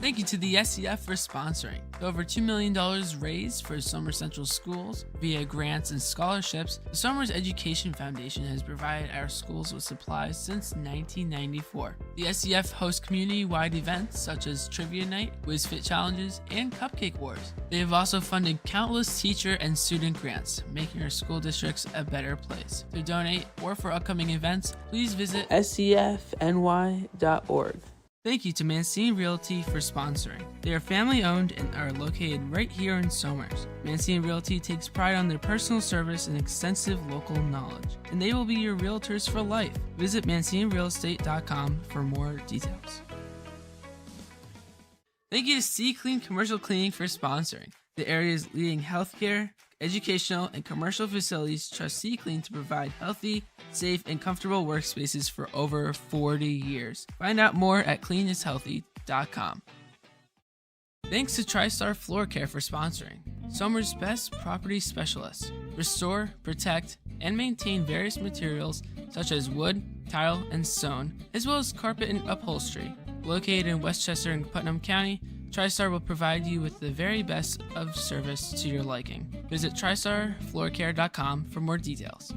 Thank you to the SCF for sponsoring. With over $2 million raised for Summer Central schools via grants and scholarships, the Somers Education Foundation has provided our schools with supplies since 1994. The SCF hosts community-wide events such as Trivia Night, Whiz Fit Challenges, and Cupcake Wars. They have also funded countless teacher and student grants, making our school districts a better place. To donate or for upcoming events, please visit scfny.org. Thank you to Mancini Realty for sponsoring. They are family owned and are located right here in Somers. Mancini Realty takes pride on their personal service and extensive local knowledge, and they will be your realtors for life. Visit ManciniRealEstate.com for more details. Thank you to C Clean Commercial Cleaning for sponsoring. The area's leading healthcare, educational, and commercial facilities trust C Clean to provide healthy, safe, and comfortable workspaces for over 40 years. Find out more at cleanishealthy.com. Thanks to TriStar Floor Care for sponsoring. Somers' best property specialists restore, protect, and maintain various materials such as wood, tile, and stone, as well as carpet and upholstery. Located in Westchester and Putnam County, TriStar will provide you with the very best of service to your liking. Visit TriStarFloorCare.com for more details.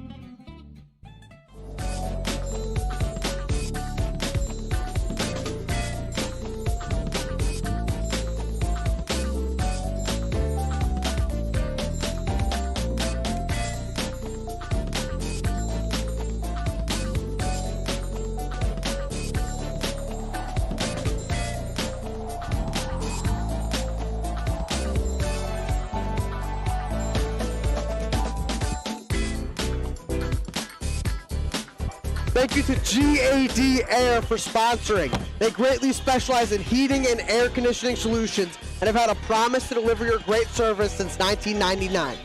Thank you to GAD Air for sponsoring. They greatly specialize in heating and air conditioning solutions and have had a promise to deliver your great service since 1999.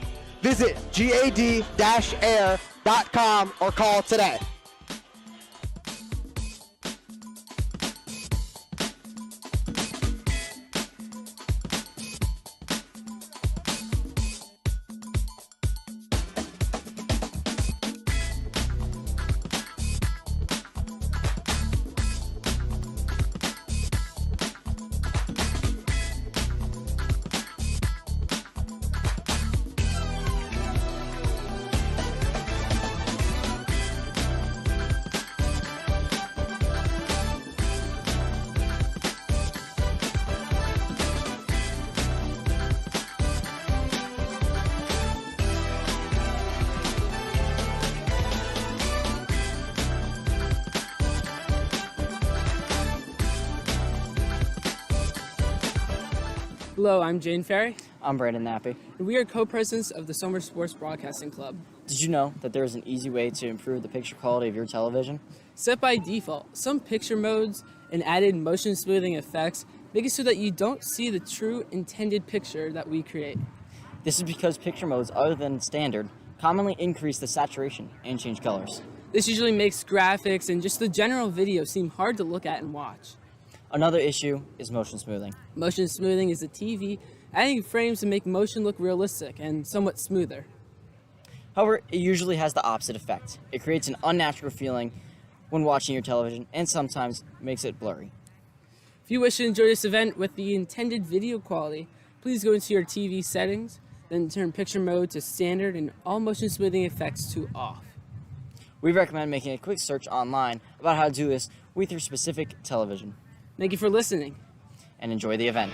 Visit gad-air.com or call today. Hello, I'm Jane Ferry, I'm Brandon Nappy. and we are co-presidents of the Somers Sports Broadcasting Club. Did you know that there is an easy way to improve the picture quality of your television? Set by default, some picture modes and added motion smoothing effects make it so that you don't see the true intended picture that we create. This is because picture modes other than standard commonly increase the saturation and change colors. This usually makes graphics and just the general video seem hard to look at and watch. Another issue is motion smoothing. Motion smoothing is the TV adding frames to make motion look realistic and somewhat smoother. However, it usually has the opposite effect. It creates an unnatural feeling when watching your television and sometimes makes it blurry. If you wish to enjoy this event with the intended video quality, please go into your TV settings, then turn picture mode to standard and all motion smoothing effects to off. We recommend making a quick search online about how to do this with your specific television. Thank you for listening. And enjoy the event.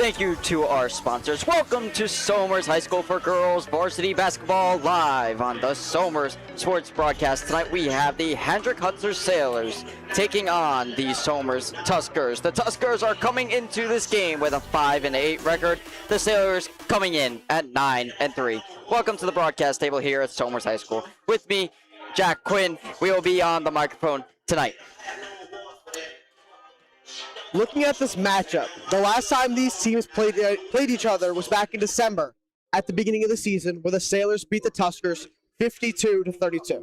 Thank you to our sponsors. Welcome to Somers High School for Girls Varsity Basketball live on the Somers Sports Broadcast. Tonight we have the Hendrick Hudson Sailors taking on the Somers Tuskers. The Tuskers are coming into this game with a 5-8 record. The Sailors coming in at 9-3. Welcome to the broadcast table here at Somers High School. With me, Jack Quinn. We will be on the microphone tonight. Looking at this matchup, the last time these teams played each other was back in December at the beginning of the season, where the Sailors beat the Tuskers 52-32.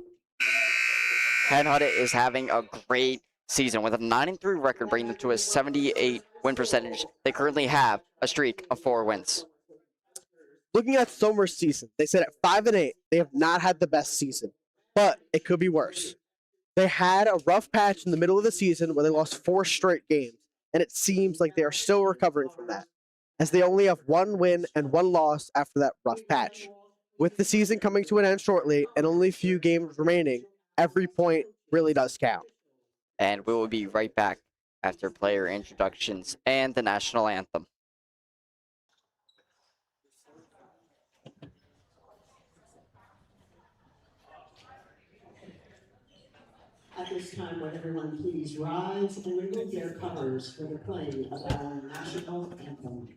Hen-Hud is having a great season with a 9-3 record, bringing them to a 78 win percentage. They currently have a streak of 4 wins. Looking at Somers' season, they said at 5-8, they have not had the best season, but it could be worse. They had a rough patch in the middle of the season where they lost 4 straight games, and it seems like they are still recovering from that, as they only have 1 win and 1 loss after that rough patch. With the season coming to an end shortly and only a few games remaining, every point really does count. And we will be right back after player introductions and the national anthem. At this time, would everyone please rise and remove their covers for the playing of our national anthem.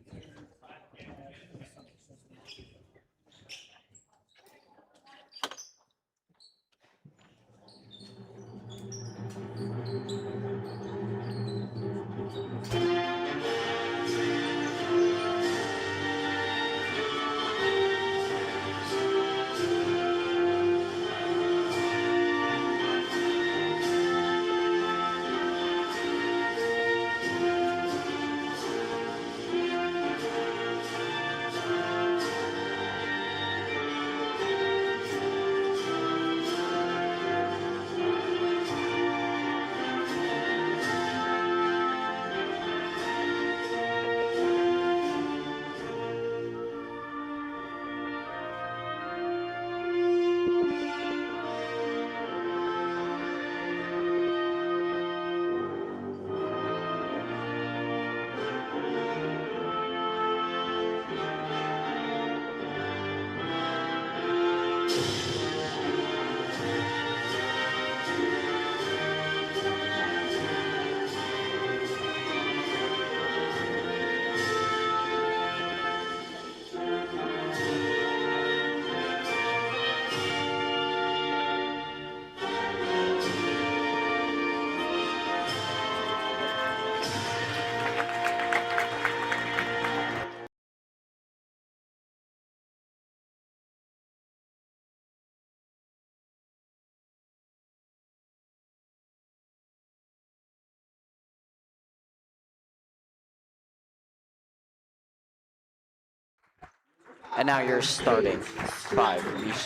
And now your starting 5 for each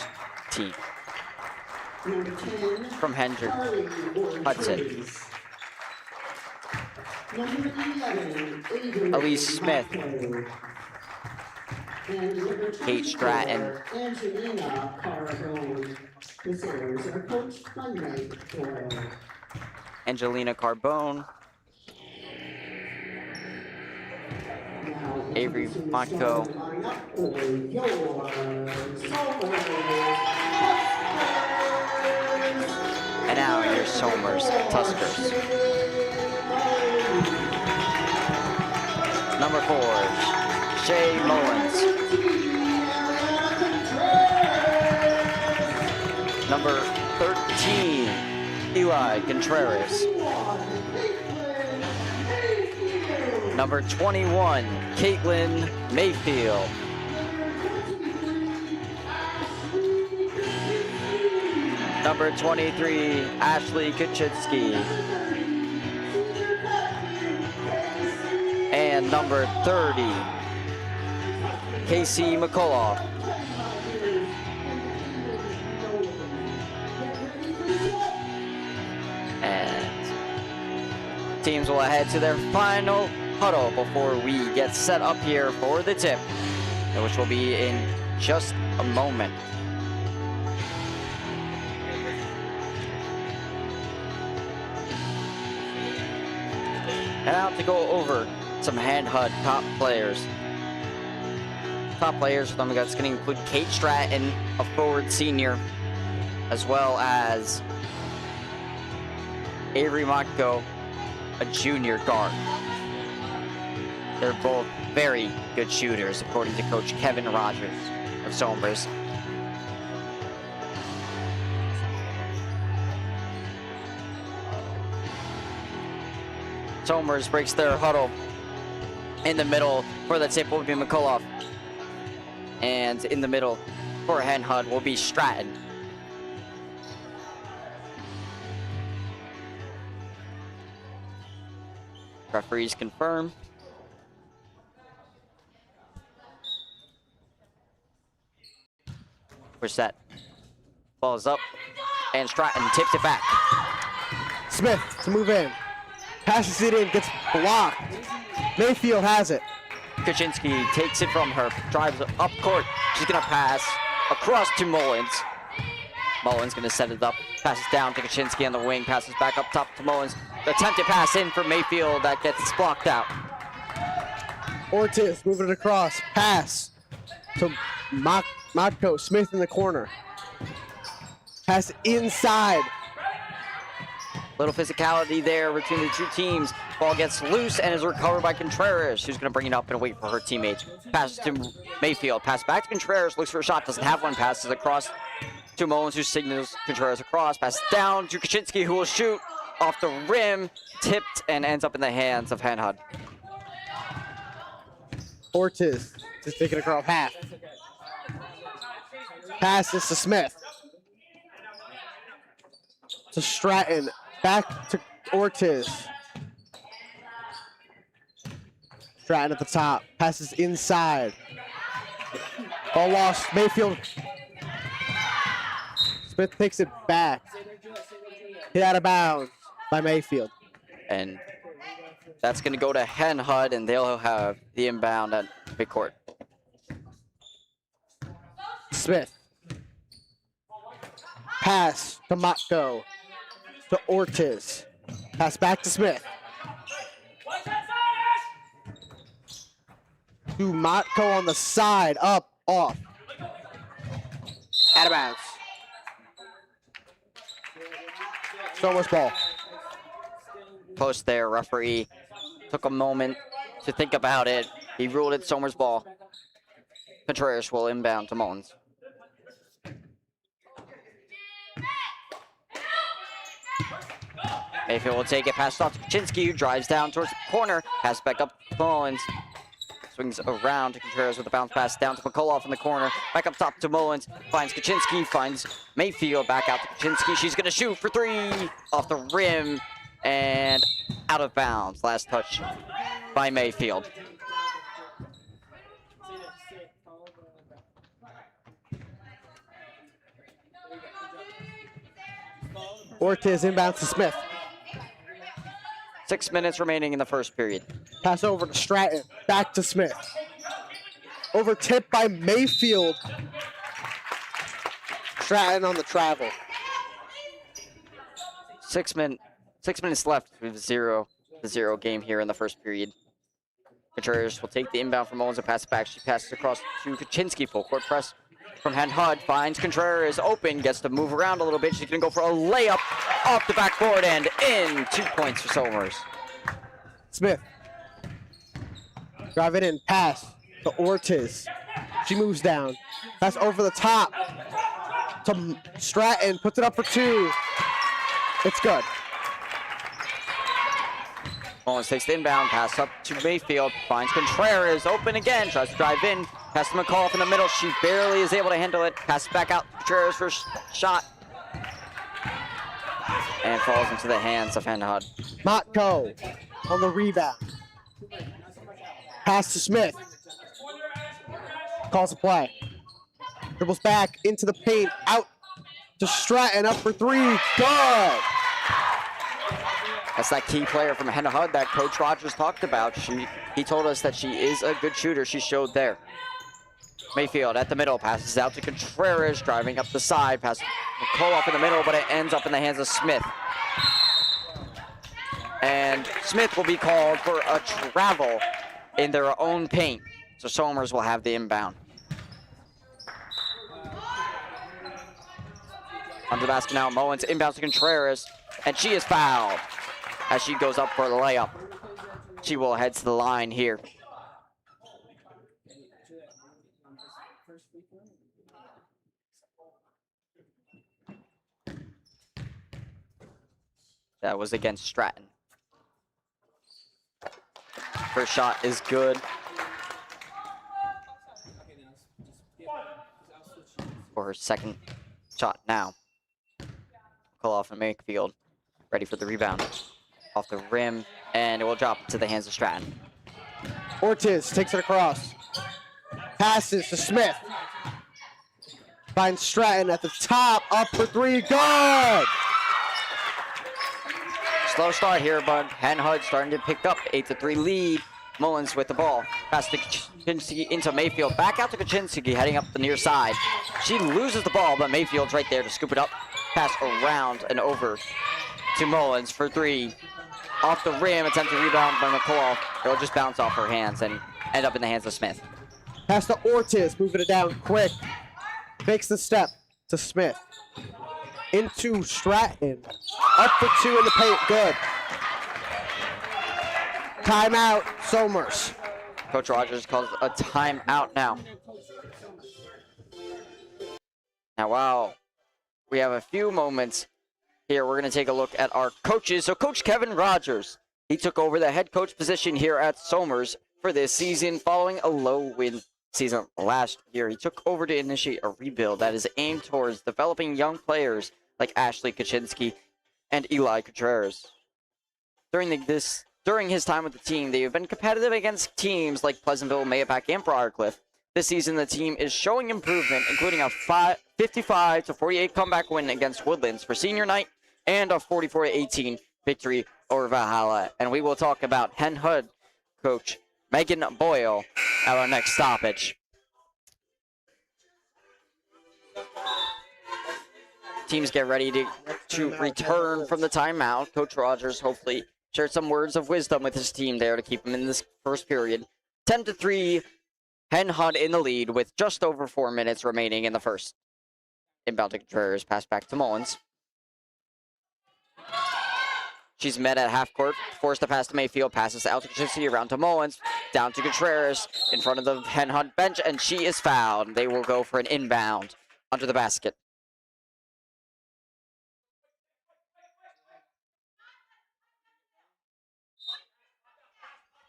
team. Number 10, From Hendrick, Hudson, number 11, Avery Elise Smith, Rocco. And number Kate Stratton, 24, Angelina Carbone. The Sailors are coached by Mike Doyle. Angelina Carbone, Now, Avery introducing the Montco, starting lineup for your Somers. and now your Somers Tuskers. Number 4, Shay Mullins. Number 13, Eli Contreras. Number 21, Caitlin Mayfield. Number 23, Ashley Kuczynski. And number 30, Casey McCullough. And teams will head to their final huddle before we get set up here for the tip, which will be in just a moment. And now to go over some Hen-Hud top players. Top players for them, that's going to include Kate Stratton, a forward senior, as well as Avery Motko, a junior guard. They're both very good shooters, according to Coach Kevin Rogers of Somers. Somers breaks their huddle in the middle for that tip will be McCullough. And in the middle for Hen-Hud will be Stratton. Referees confirm. We're set. Ball is up. And Stratton tips it back. Smith to move in. Passes it in, gets blocked. Mayfield has it. Kaczynski takes it from her, drives up court. She's gonna pass across to Mullins. Mullins gonna set it up, passes down to Kaczynski on the wing, passes back up top to Mullins. The attempted pass in for Mayfield that gets blocked out. Ortiz moving it across. Pass to Motko. Smith in the corner. Pass inside. Little physicality there between the two teams. Ball gets loose and is recovered by Contreras, who's going to bring it up and wait for her teammates. Passes to Mayfield. Pass back to Contreras. Looks for a shot. Doesn't have one. Passes across to Mullins, who signals Contreras across. Passes down to Kaczynski, who will shoot off the rim. Tipped and ends up in the hands of Hen-Hud. Ortiz just taking it across half. Passes to Smith. To Stratton. Back to Ortiz. Stratton at the top. Passes inside. Ball lost. Mayfield. Smith takes it back. Hit out of bounds by Mayfield. And that's going to go to Hen-Hud, and they'll have the inbound at midcourt. Smith. Pass to Motko. To Ortiz. Pass back to Smith. To Motko on the side. Up, off. Out of bounds. So much ball. Post there, referee took a moment to think about it. He ruled it Somers' ball. Contreras will inbound to Mullins. Mayfield will take it, pass off to Kaczynski, who drives down towards the corner, pass back up to Mullins. Swings around to Contreras with a bounce pass down to McCullough in the corner. Back up top to Mullins, finds Kaczynski, finds Mayfield, back out to Kaczynski. She's gonna shoot for three, off the rim, and out of bounds. Last touch by Mayfield. Ortiz inbounds to Smith. 6 minutes remaining in the first period. Pass over to Stratton. Back to Smith. Over tipped by Mayfield. Stratton on the travel. 6 minutes left with the 0 game here in the first period. Contreras will take the inbound from Mullins and pass it back. She passes across to Kaczynski. Full court press from Hen-Hud. Finds Contreras open. Gets to move around a little bit. She's going to go for a layup off the backboard and in. 2 points for Somers. Smith. Drive it in. Pass to Ortiz. She moves down. Pass over the top to Stratton. Puts it up for 2. It's good. Mullins takes the inbound, pass up to Mayfield, finds Contreras, open again, tries to drive in, pass to McCullough in the middle, she barely is able to handle it, pass back out to Contreras for a shot, and falls into the hands of Hen-Hud. Motko on the rebound. Pass to Smith. Calls a play. Dribbles back into the paint, out to Stratton, up for 3, good! That's that key player from Hen-Hud that Coach Rogers talked about. He told us that she is a good shooter. She showed there. Mayfield at the middle, passes out to Contreras, driving up the side, pass McCullough in the middle, but it ends up in the hands of Smith. And Smith will be called for a travel in their own paint. So Somers will have the inbound. Under the basket now, Mullins inbounds to Contreras, and she is fouled as she goes up for the layup. She will head to the line here. That was against Stratton. First shot is good. For her second shot now. Koloff and Makefield ready for the rebound. Off the rim, and it will drop to the hands of Stratton. Ortiz takes it across. Passes to Smith. Finds Stratton at the top, up for three, good! Slow start here, but Hen-Hud starting to pick up 8-3 lead. Mullins with the ball. Pass to Kaczynski into Mayfield. Back out to Kaczynski, heading up the near side. She loses the ball, but Mayfield's right there to scoop it up. Pass around and over to Mullins for three. Off the rim, attempted rebound by McCall. It'll just bounce off her hands and end up in the hands of Smith. Pass to Ortiz, moving it down quick. Makes the step to Smith. Into Stratton. Up for two in the paint, good. Timeout, Somers. Coach Rogers calls a timeout now. Now, wow, we have a few moments here. We're going to take a look at our coaches. So Coach Kevin Rogers, he took over the head coach position here at Somers for this season following a low-win season last year. He took over to initiate a rebuild that is aimed towards developing young players like Ashley Kaczynski and Eli Contreras. During his time with the team, they have been competitive against teams like Pleasantville, Mahopac, and Briarcliff. This season, the team is showing improvement, including a 55-48 comeback win against Woodlands for senior night and a 44-18 victory over Valhalla. And we will talk about Hen-Hud coach Megan Boyle at our next stoppage. Teams get ready to return from the timeout. Coach Rogers hopefully shared some words of wisdom with his team there to keep them in this first period. 10-3, Hen-Hud in the lead with just over 4 minutes remaining in the first. Inbound to Contreras, pass back to Mullins. She's met at half court, forced to pass to Mayfield, passes out to Kaczynski, around to Mullins, down to Contreras, in front of the Hen-Hud bench, and she is fouled. They will go for an inbound under the basket.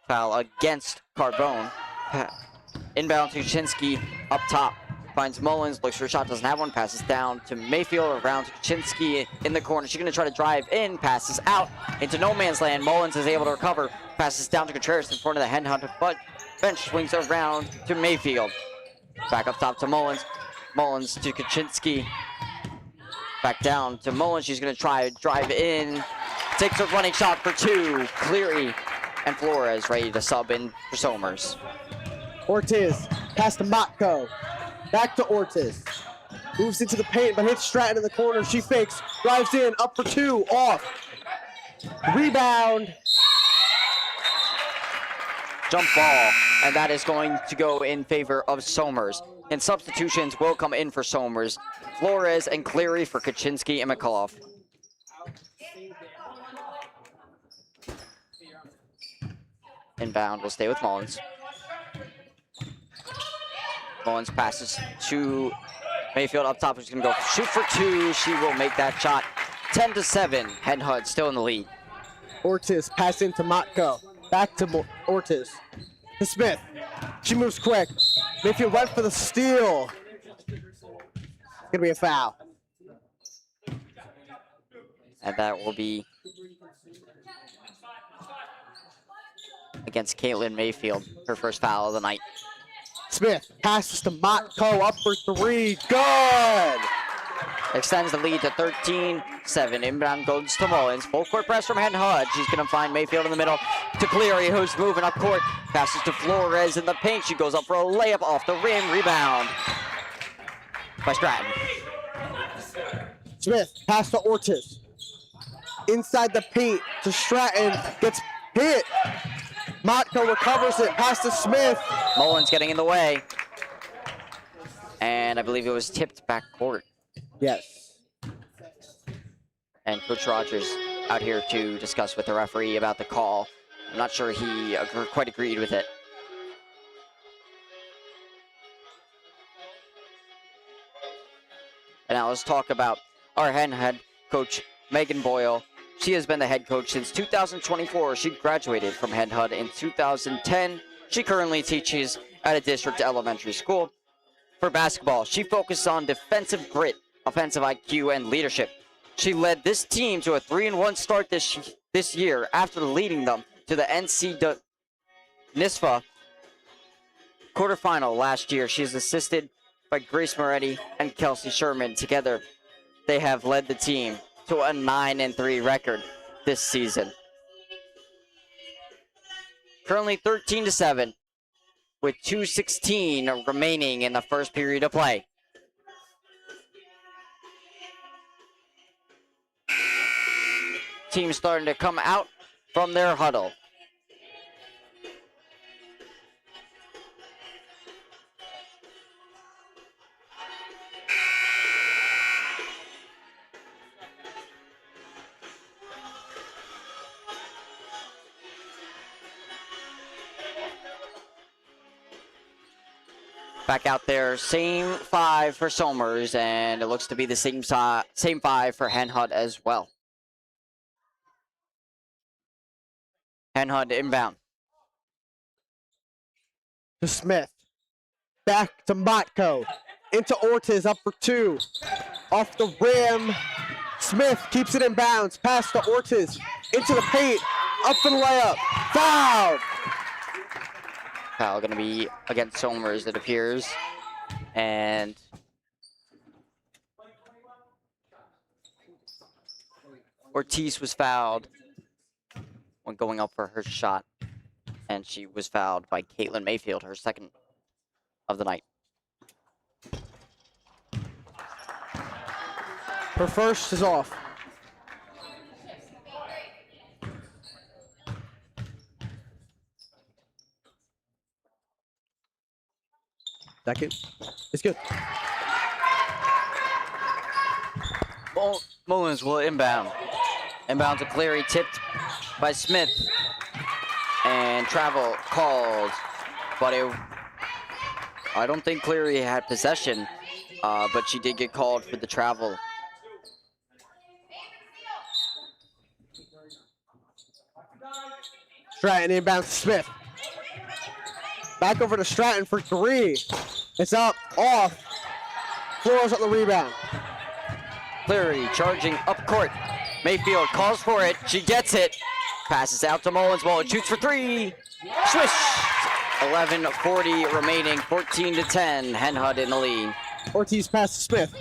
Foul against Carbone. Inbound to Kaczynski up top. Finds Mullins, looks for a shot, doesn't have one, passes down to Mayfield, around to Kaczynski in the corner. She's going to try to drive in, passes out into no man's land. Mullins is able to recover, passes down to Contreras in front of the Hen-Hud bench, swings around to Mayfield. Back up top to Mullins. Mullins to Kaczynski. Back down to Mullins. She's going to try drive in. Takes a running shot for two. Cleary and Flores ready to sub in for Somers. Ortiz, pass to Matko. Back to Ortiz. Moves into the paint, but hits Stratton in the corner. She fakes, drives in, up for two, off. Rebound. Jump ball, and that is going to go in favor of Somers. And substitutions will come in for Somers. Flores and Cleary for Kaczynski and McCullough. Inbound will stay with Mullins. Mullins passes to Mayfield up top. She's going to go shoot for two. She will make that shot. 10-7. Hen-Hud still in the lead. Ortiz pass into Matko. Back to Ortiz. To Smith. She moves quick. Mayfield went for the steal. Gonna be a foul. And that will be against Caitlin Mayfield, her first foul of the night. Smith passes to Matko, up for three, good! Extends the lead to 13-7. Inbound goes to Mullins. Full court press from Hen-Hud. She's going to find Mayfield in the middle to Cleary, who's moving up court. Passes to Flores in the paint. She goes up for a layup off the rim. Rebound by Stratton. Smith pass to Ortiz. Inside the paint to Stratton. Gets hit. Motko recovers it, pass to Smith. Mullins getting in the way. And I believe it was tipped back court. Yes. And Coach Rogers out here to discuss with the referee about the call. I'm not sure he quite agreed with it. And now let's talk about our Hen-Hud coach, Megan Boyle. She has been the head coach since 2024. She graduated from Hen-Hud in 2010. She currently teaches at a district elementary school. For basketball, she focused on defensive grit, offensive IQ, and leadership. She led this team to a 3-1 start this year after leading them to the NISFA quarterfinal last year. She is assisted by Grace Moretti and Kelsey Sherman. Together, they have led the team to a 9-3 record this season. Currently 13-7 with 2:16 remaining in the first period of play. Team starting to come out from their huddle. Back out there, same 5 for Somers, and it looks to be the same 5 for Hen-Hud as well. Hen-Hud inbound. To Smith. Back to Motko. Into Ortiz, up for 2. Off the rim. Smith keeps it in bounds. Pass to Ortiz. Into the paint. Up for the layup. Foul! Foul going to be against Somers, it appears. And Ortiz was fouled when going up for her shot. And she was fouled by Caitlin Mayfield, her second of the night. Her first is off. Second. It's good. Mullins will inbound. Inbound to Cleary, tipped by Smith. And travel called. But I don't think Cleary had possession, but she did get called for the travel. Stratton inbound to Smith. Back over to Stratton for 3. It's up, off. Flores on the rebound. Cleary charging up court. Mayfield calls for it. She gets it. Passes out to Mullins. Mullins shoots for 3. Swish! 11:40 remaining. 14-10. Hen-Hud in the lead. Ortiz pass to Smith.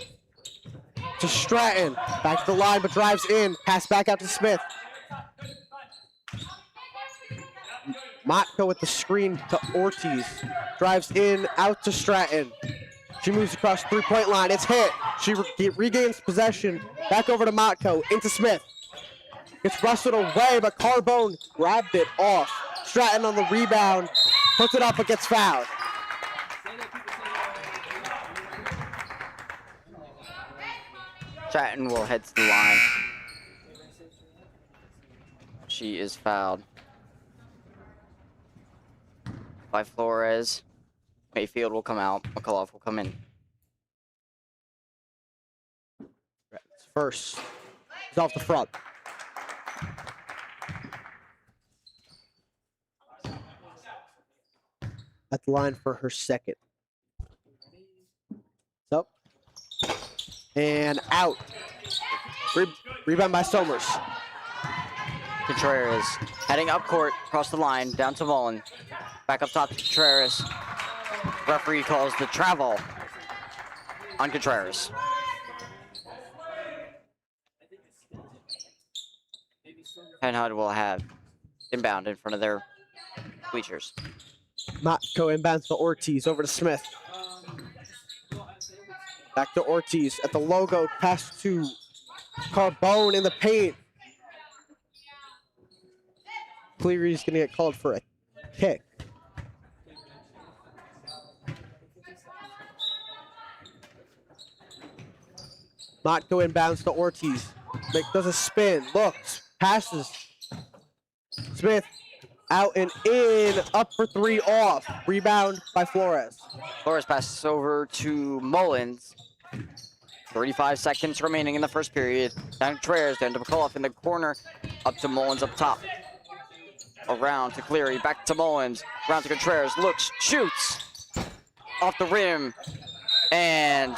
To Stratton. Back to the line, but drives in. Pass back out to Smith. Motko with the screen to Ortiz. Drives in, out to Stratton. She moves across the 3-point line. It's hit. She regains possession. Back over to Motko. Into Smith. Gets wrestled away, but Carbone grabbed it off. Stratton on the rebound. Puts it up, but gets fouled. Stratton will head to the line. She is fouled by Flores. Mayfield will come out. McCullough will come in. First. He's off the front. At the line for her second. Up. And out. Rebound by Somers. Contreras heading up court, across the line, down to Mullen. Back up top to Contreras. Referee calls the travel on Contreras. Hen-Hud will have inbound in front of their bleachers. Motko inbounds to Ortiz, over to Smith. Back to Ortiz at the logo, pass to Carbone in the paint. Cleary's gonna get called for a kick. Matko inbounds to Ortiz. Does a spin, looks, passes. Smith out and in, up for three, off. Rebound by Flores. Flores passes over to Mullins. 35 seconds remaining in the first period. Down to Contreras, down to McCullough in the corner. Up to Mullins up top. Around to Cleary, back to Mullins. Around to Contreras, looks, shoots. Off the rim. And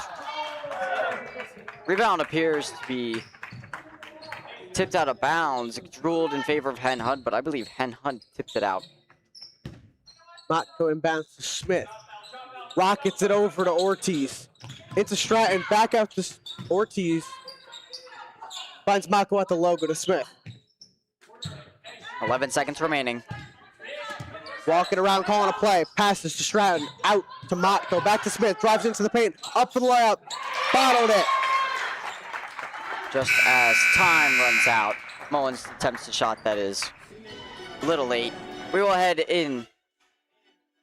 rebound appears to be tipped out of bounds. It's ruled in favor of Hen-Hud, but I believe Hen-Hud tipped it out. Matko inbounds to Smith. Rockets it over to Ortiz. Into Stratton, back out to Ortiz. Finds Matko at the logo to Smith. 11 seconds remaining. Walking around, calling a play. Passes to Stratton, out to Matko, back to Smith. Drives into the paint, up for the layup. Bottled it. Just as time runs out, Mullins attempts a shot that is a little late. We will head in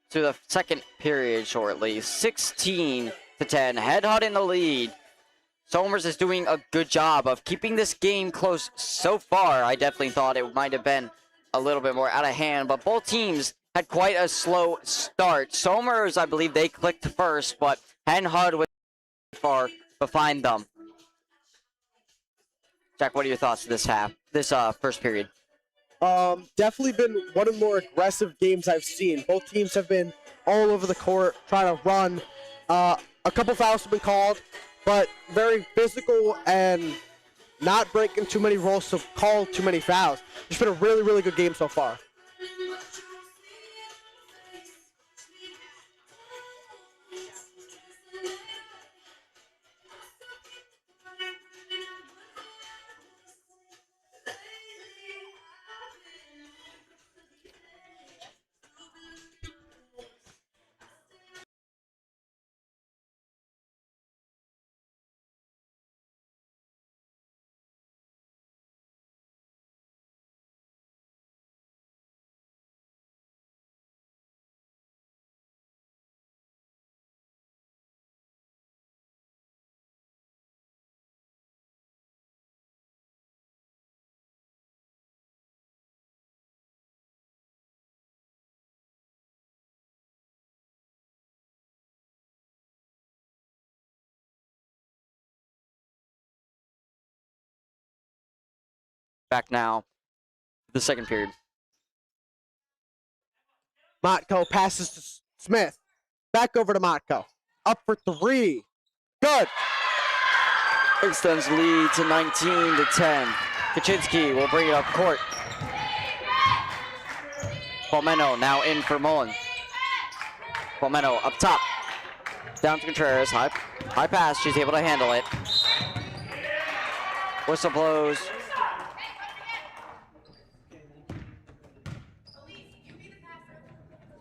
to the second period shortly. 16-10, Hen-Hud in the lead. Somers is doing a good job of keeping this game close so far. I definitely thought it might have been a little bit more out of hand, but both teams had quite a slow start. Somers, I believe they clicked first, but Hen-Hud was far behind them. Jack, what are your thoughts of this first period? Definitely been one of the more aggressive games I've seen. Both teams have been all over the court trying to run. A couple fouls have been called, but very physical and not breaking too many rules to call too many fouls. It's been a really, really good game so far. Back now, the second period. Matko passes to Smith. Back over to Matko. Up for three. Good. Extends lead to 19-10. Kaczynski will bring it up court. Palmeno now in for Mullen. Palmeno up top. Down to Contreras. High pass. She's able to handle it. Whistle blows.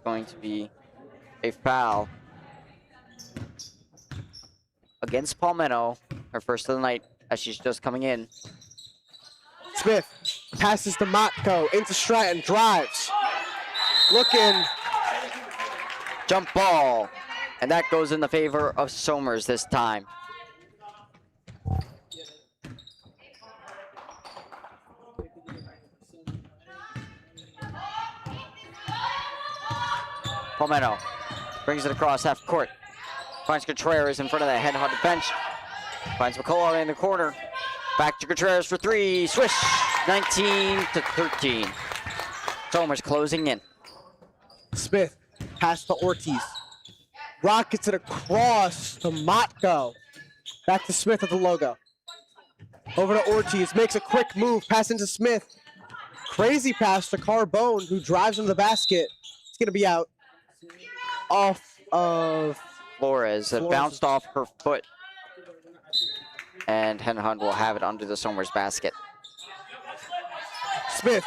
Going to be a foul against Palmeno, her first of the night as she's just coming in. Smith passes to Matko into Stratton, drives. Looking. Jump ball. And that goes in the favor of Somers this time. Palmeno brings it across half court. Finds Contreras in front of the Hen-Hud bench. Finds McCullough in the corner. Back to Contreras for three. Swish. 19-13. Somers closing in. Smith pass to Ortiz. Rockets it across to Matko. Back to Smith at the logo. Over to Ortiz. Makes a quick move. Pass into Smith. Crazy pass to Carbone, who drives into the basket. It's going to be out. Off of Flores. It bounced off her foot. And Hen-Hud will have it under the Somers basket. Smith.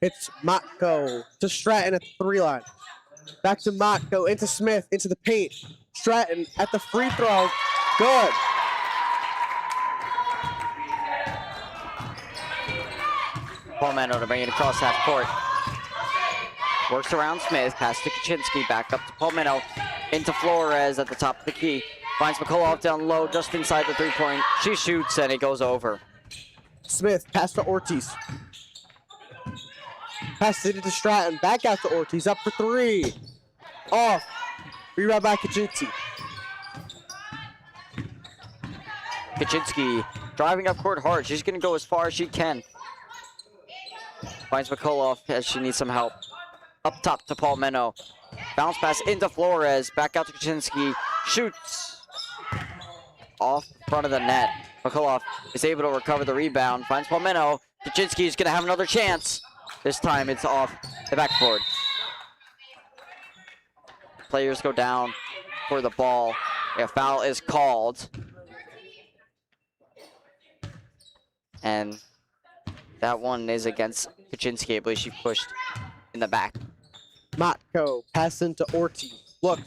It's Matko to Stratton at the three line. Back to Matko, into Smith, into the paint. Stratton at the free throw. Good. Palmeno to bring it across half court. Works around Smith. Pass to Kaczynski. Back up to Palmetto. Into Flores at the top of the key. Finds McCullough down low, just inside the three-point. She shoots, and it goes over. Smith, pass to Ortiz. Pass it to Stratton. Back out to Ortiz. Up for three. Off. Rebound by Kaczynski. Kaczynski driving up court hard. She's going to go as far as she can. Finds McCullough as she needs some help. Up top to Palmetto. Bounce pass into Flores. Back out to Kaczynski. Shoots. Off front of the net. McCullough is able to recover the rebound. Finds Palmetto. Kaczynski is going to have another chance. This time it's off the backboard. Players go down for the ball. A foul is called. And that one is against Kaczynski. I believe she pushed in the back. Motko, pass into Ortiz. Look,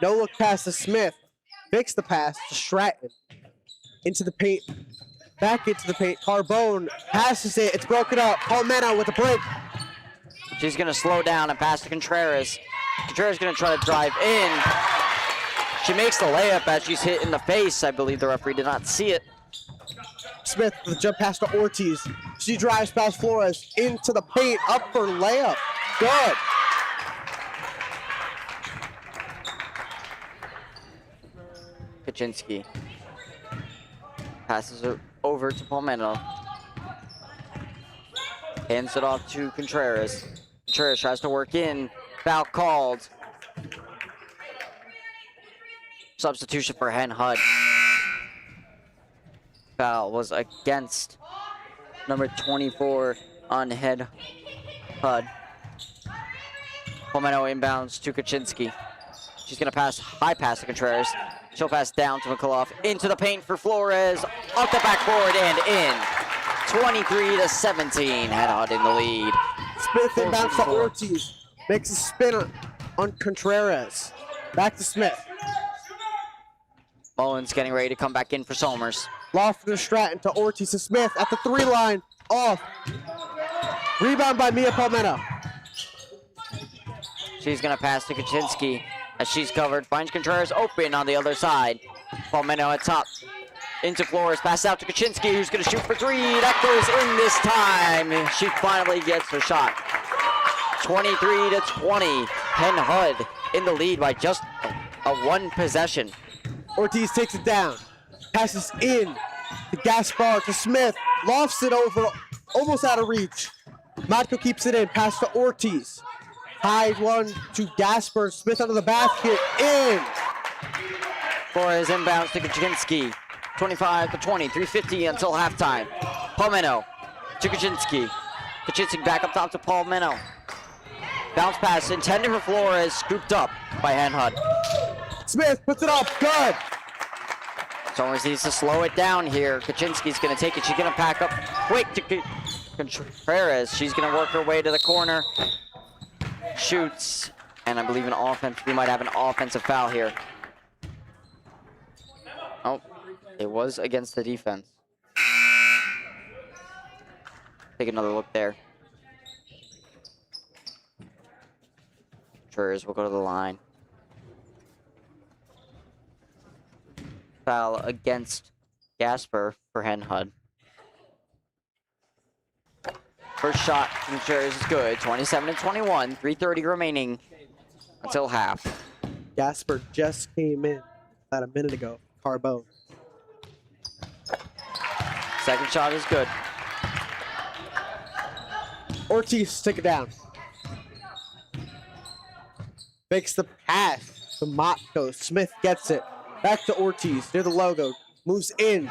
no look pass to Smith. Fix the pass to Stratton. Into the paint. Back into the paint. Carbone passes it. It's broken up. Palmetto with a break. She's going to slow down and pass to Contreras. Contreras going to try to drive in. She makes the layup as she's hit in the face. I believe the referee did not see it. Smith with a jump pass to Ortiz. She drives past Flores into the paint. Up for layup. Good. Kaczynski passes it over to Palmetto. Hands it off to Contreras. Contreras tries to work in. Foul called. Substitution for Hen-Hud. Foul was against number 24 on Hen-Hud. Palmetto inbounds to Kaczynski. She's going to pass, high pass to Contreras. She'll pass down to McCullough. Into the paint for Flores. Off the backboard and in. 23-17. Hen-Hud in the lead. Smith inbounds to Ortiz. Makes a spinner on Contreras. Back to Smith. Mullins getting ready to come back in for Somers. Loft to Stratton to Ortiz to Smith at the three line. Off. Rebound by Mia Palmetto. She's going to pass to Kaczynski as she's covered. Finds Contreras open on the other side. Palmetto at top. Into Flores. Pass out to Kaczynski, who's going to shoot for three. That goes in this time. She finally gets her shot. 23-20. Hen-Hud in the lead by just a one possession. Ortiz takes it down. Passes in to Gaspar to Smith. Lofts it over. Almost out of reach. Matko keeps it in. Pass to Ortiz. High one to Gaspar. Smith under the basket. In. Flores inbounds to Kaczynski. 25-20. 3:50 until halftime. Palmetto to Kaczynski. Kaczynski back up top to Palmetto. Bounce pass intended for Flores. Scooped up by Hen-Hud. Smith puts it up. Good. Somers needs to slow it down here. Kaczynski's going to take it. She's going to pack up quick to Contreras. She's going to work her way to the corner. Shoots. And I believe an offense. We might have an offensive foul here. Oh, it was against the defense. Take another look there. Contreras will go to the line. Foul against Gaspar for Hen-Hud. First shot from Contreras is good. 27-21. 3:30 remaining until half. Gaspar just came in about a minute ago. Carbone. Second shot is good. Ortiz, take it down. Makes the pass to Motko. Smith gets it. Back to Ortiz, near the logo. Moves in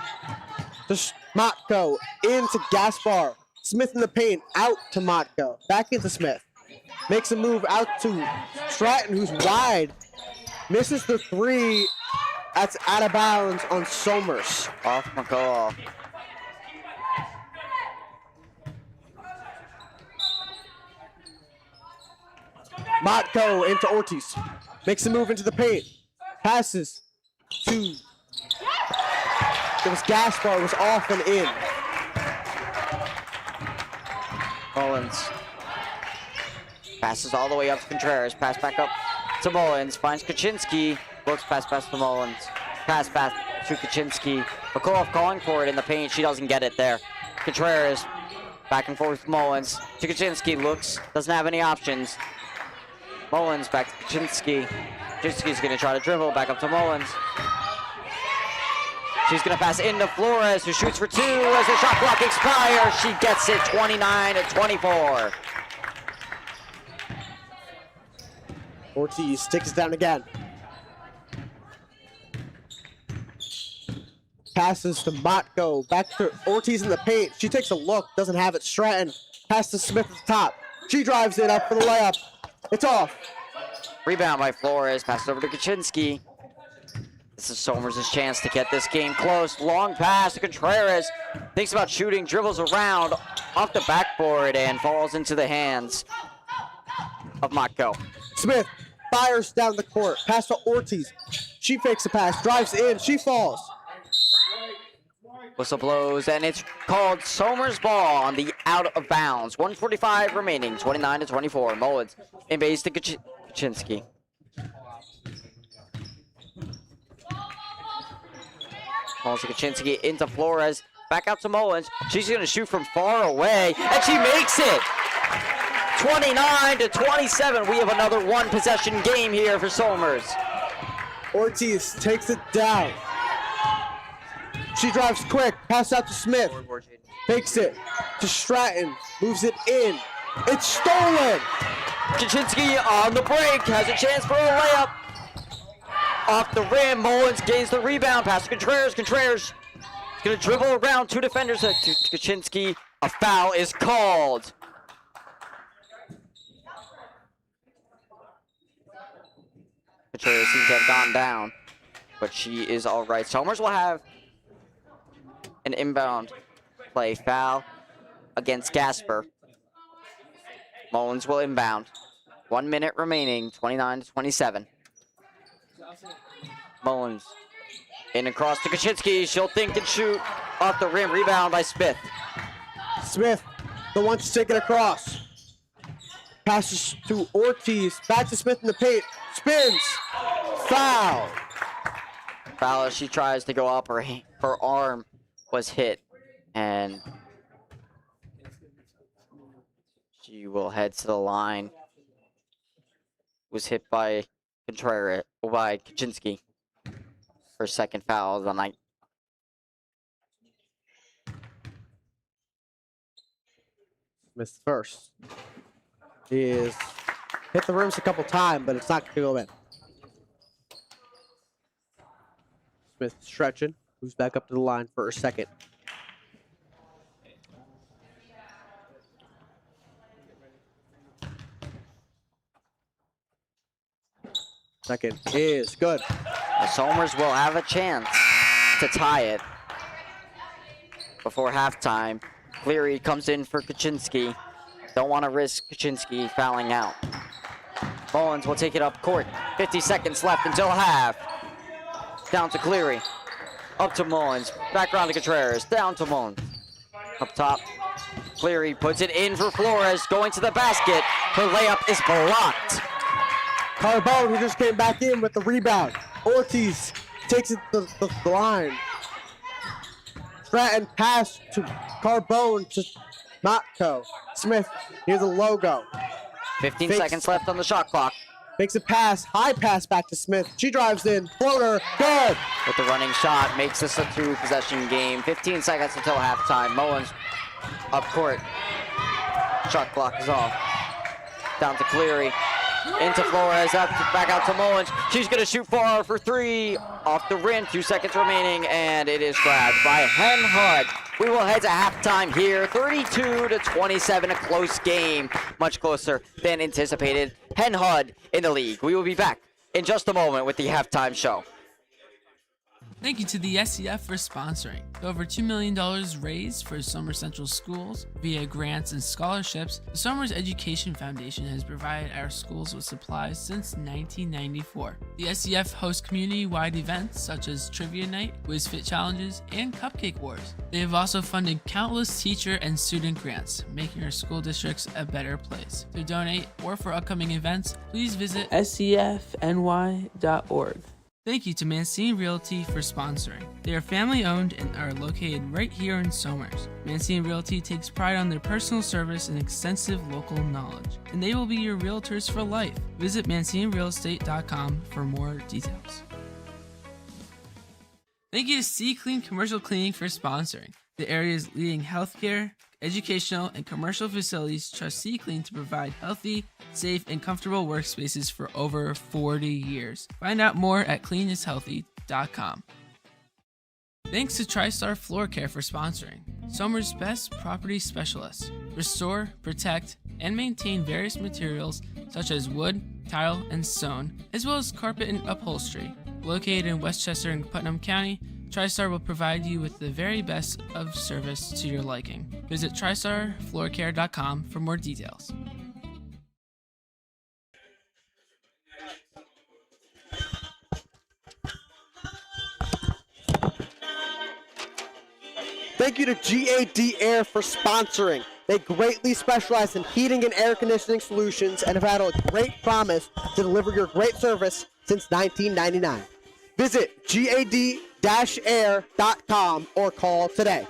to Motko. Into Gaspar. Smith in the paint. Out to Motko. Back into Smith. Makes a move out to Stratton, who's wide. Misses the three. That's out of bounds on Somers. Off McCullough. Motko into Ortiz. Makes a move into the paint. Passes to. It was Gaspar, was off and in. Mullins Passes all the way up to Contreras. Pass back up to Mullins. Finds Kaczynski. Looks pass to Mullins. Pass back to Kaczynski. Bakalov calling for it in the paint. She doesn't get it there. Contreras back and forth with Mullins. To Kaczynski. Looks. Doesn't have any options. Mullins back to Kaczynski. Kaczynski's going to try to dribble. Back up to Mullins. She's going to pass into Flores, who shoots for two as the shot clock expires. She gets it 29-24. Ortiz takes it down again. Passes to Matko. Back to Ortiz in the paint. She takes a look. Doesn't have it. Stratton. Pass to Smith at the top. She drives it up for the layup. It's off. Rebound by Flores. Passes over to Kaczynski. This is Somers' chance to get this game close. Long pass to Contreras. Thinks about shooting. Dribbles around off the backboard and falls into the hands of Matko. Smith fires down the court. Pass to Ortiz. She fakes a pass. Drives in. She falls. Whistle blows, and it's called Somers ball on the out of bounds. 1:45 remaining, 29-24. Mullins in base to Kaczynski. Mullins to Kaczynski into Flores. Back out to Mullins. She's going to shoot from far away, and she makes it. 29-27. We have another one possession game here for Somers. Ortiz takes it down. She drives quick. Pass out to Smith. Takes it to Stratton. Moves it in. It's stolen. Kaczynski on the break. Has a chance for a layup. Off the rim. Mullins gains the rebound. Pass to Contreras. Contreras is going to dribble around two defenders to Kaczynski. A foul is called. Contreras seems to have gone down, but she is all right. Somers will have an inbound play foul against Gasper. Mullins will inbound. 1 minute remaining, 29-27. Mullins in across to Kaczynski. She'll think and shoot off the rim. Rebound by Smith. Smith, the one to take it across. Passes to Ortiz. Back to Smith in the paint. Spins. Foul. Foul as she tries to go up. Her arm was hit, and she will head to the line. Was hit by Contreras, by Kaczynski. Her second foul of the night. Smith first. He is hit the rims a couple times, but it's not going to go in. Smith stretching. Moves back up to the line for a second. Second is good. Somers will have a chance to tie it before halftime. Cleary comes in for Kaczynski. Don't want to risk Kaczynski fouling out. Mullins will take it up court. 50 seconds left until half. Down to Cleary. Up to Mullins. Back around to Contreras. Down to Mullins. Up top. Cleary puts it in for Flores. Going to the basket. Her layup is blocked. Carbone, who just came back in with the rebound. Ortiz takes it to the line. Stratton pass to Carbone to Matko. Smith, here's the logo. 15 seconds left on the shot clock. Makes a pass, high pass back to Smith. She drives in, floater, good. With the running shot, makes this a two-possession game. 15 seconds until halftime. Mullins up court. Shot clock is off. Down to Cleary. Into Flores, back out to Mullins. She's going to shoot far for three. Off the rim, 2 seconds remaining, and it is grabbed by Hen-Hud. We will head to halftime here, 32-27, a close game. Much closer than anticipated. Hen-Hud in the league. We will be back in just a moment with the halftime show. Thank you to the SCF for sponsoring. With over $2 million raised for Somers Central schools via grants and scholarships, the Somers Education Foundation has provided our schools with supplies since 1994. The SCF hosts community-wide events such as Trivia Night, Whiz Fit Challenges, and Cupcake Wars. They have also funded countless teacher and student grants, making our school districts a better place. To donate or for upcoming events, please visit scfny.org. Thank you to Mancini Realty for sponsoring. They are family owned and are located right here in Somers. Mancini Realty takes pride on their personal service and extensive local knowledge, and they will be your realtors for life. Visit ManciniRealEstate.com for more details. Thank you to C Clean Commercial Cleaning for sponsoring. The area's leading healthcare, educational, and commercial facilities trust C Clean to provide healthy, safe, and comfortable workspaces for over 40 years. Find out more at cleanishealthy.com. Thanks to TriStar Floor Care for sponsoring. Somers' best property specialists restore, protect, and maintain various materials such as wood, tile, and stone, as well as carpet and upholstery. Located in Westchester and Putnam County, TriStar will provide you with the very best of service to your liking. Visit TristarFloorCare.com for more details. Thank you to GAD Air for sponsoring. They greatly specialize in heating and air conditioning solutions and have had a great promise to deliver your great service since 1999. Visit gad-air.com or call today.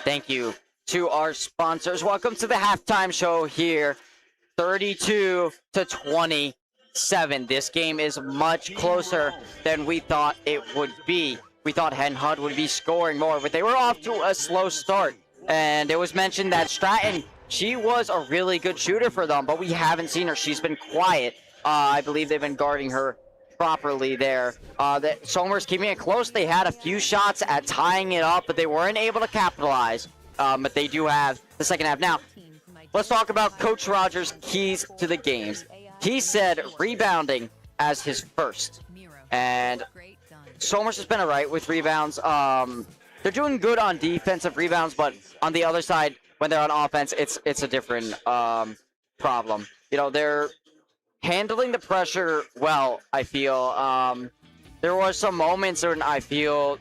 Thank you to our sponsors. Welcome to the halftime show here. 32-27. This game is much closer than we thought it would be. We thought Hen-Hud would be scoring more, but they were off to a slow start. And it was mentioned that Stratton, she was a really good shooter for them, but we haven't seen her. She's been quiet. I believe they've been guarding her properly there. Somers keeping it close. They had a few shots at tying it up, but they weren't able to capitalize. But they do have the second half. Now, let's talk about Coach Rogers' keys to the games. He said rebounding as his first. And Somers has been all right with rebounds. They're doing good on defensive rebounds, but on the other side, when they're on offense, it's a different problem. You know, they're handling the pressure well, I feel. There was some moments when I feel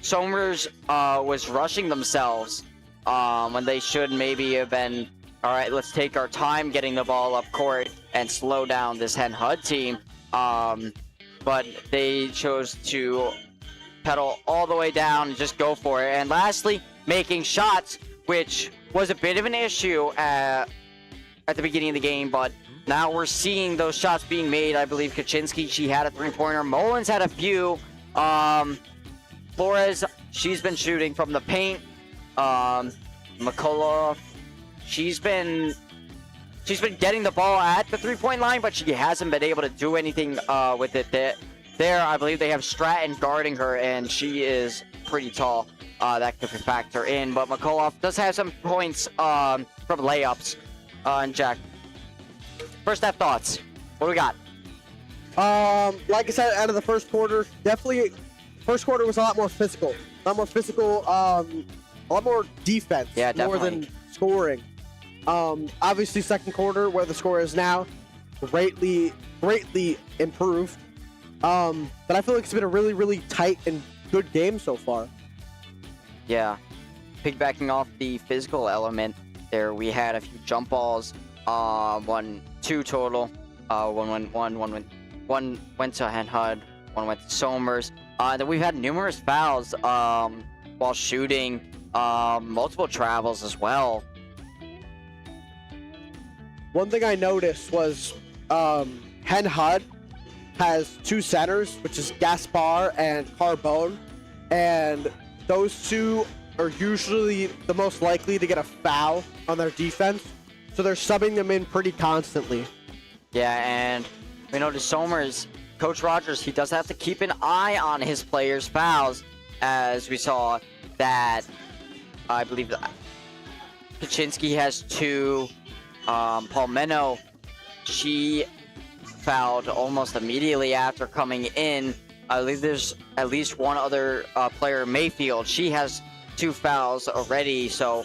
Somers was rushing themselves when they should maybe have been, all right, let's take our time getting the ball up court and slow down this Hen-Hud team. But they chose to pedal all the way down and just go for it. And lastly, making shots, which was a bit of an issue at the beginning of the game, but now we're seeing those shots being made. I believe Kaczynski, she had a three-pointer. Mullins had a few. Flores, she's been shooting from the paint. McCullough, she's been getting the ball at the three-point line, but she hasn't been able to do anything with it. There, I believe they have Stratton guarding her, and she is pretty tall. That could factor in, but McCullough does have some points from layups. And Jack, first half thoughts. What do we got? Like I said, out of the first quarter, definitely, first quarter was a lot more physical. A lot more defense. Yeah, definitely. More than scoring. Obviously, second quarter, where the score is now, greatly improved. But I feel like it's been a really, really tight and good game so far. Yeah. Piggybacking off the physical element, there we had a few jump balls. Two total. One went to Hen-Hud, one went to Somers. Then we've had numerous fouls while shooting, multiple travels as well. One thing I noticed was Hen-Hud has two centers, which is Gaspar and Carbone, and those two are usually the most likely to get a foul on their defense, so they're subbing them in pretty constantly. Yeah, and we know to Somers, Coach Rogers, he does have to keep an eye on his players' fouls, as we saw that I believe that Kaczynski has two. Paul Meno, she fouled almost immediately after coming in. I believe there's at least one other player, Mayfield. She has 2 fouls already, so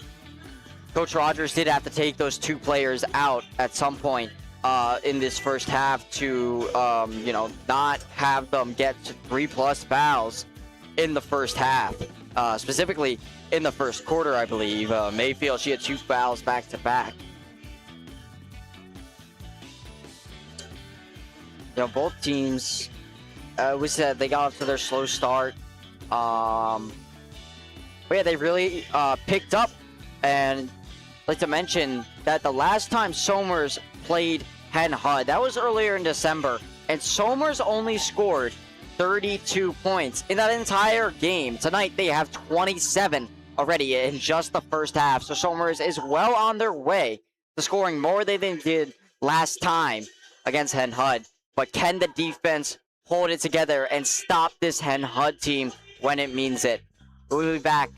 Coach Rogers did have to take those 2 players out at some point in this first half to, not have them get to 3+ fouls in the first half. Specifically in the first quarter, I believe. Mayfield, she had 2 fouls back to back. Both teams, we said they got off to their slow start. But yeah, they really picked up. And I'd like to mention that the last time Somers played Hen-Hud, that was earlier in December, and Somers only scored 32 points in that entire game. Tonight they have 27 already in just the first half, so Somers is well on their way to scoring more than they did last time against Hen-Hud. But can the defense hold it together and stop this Hen-Hud team when it means it? We'll be back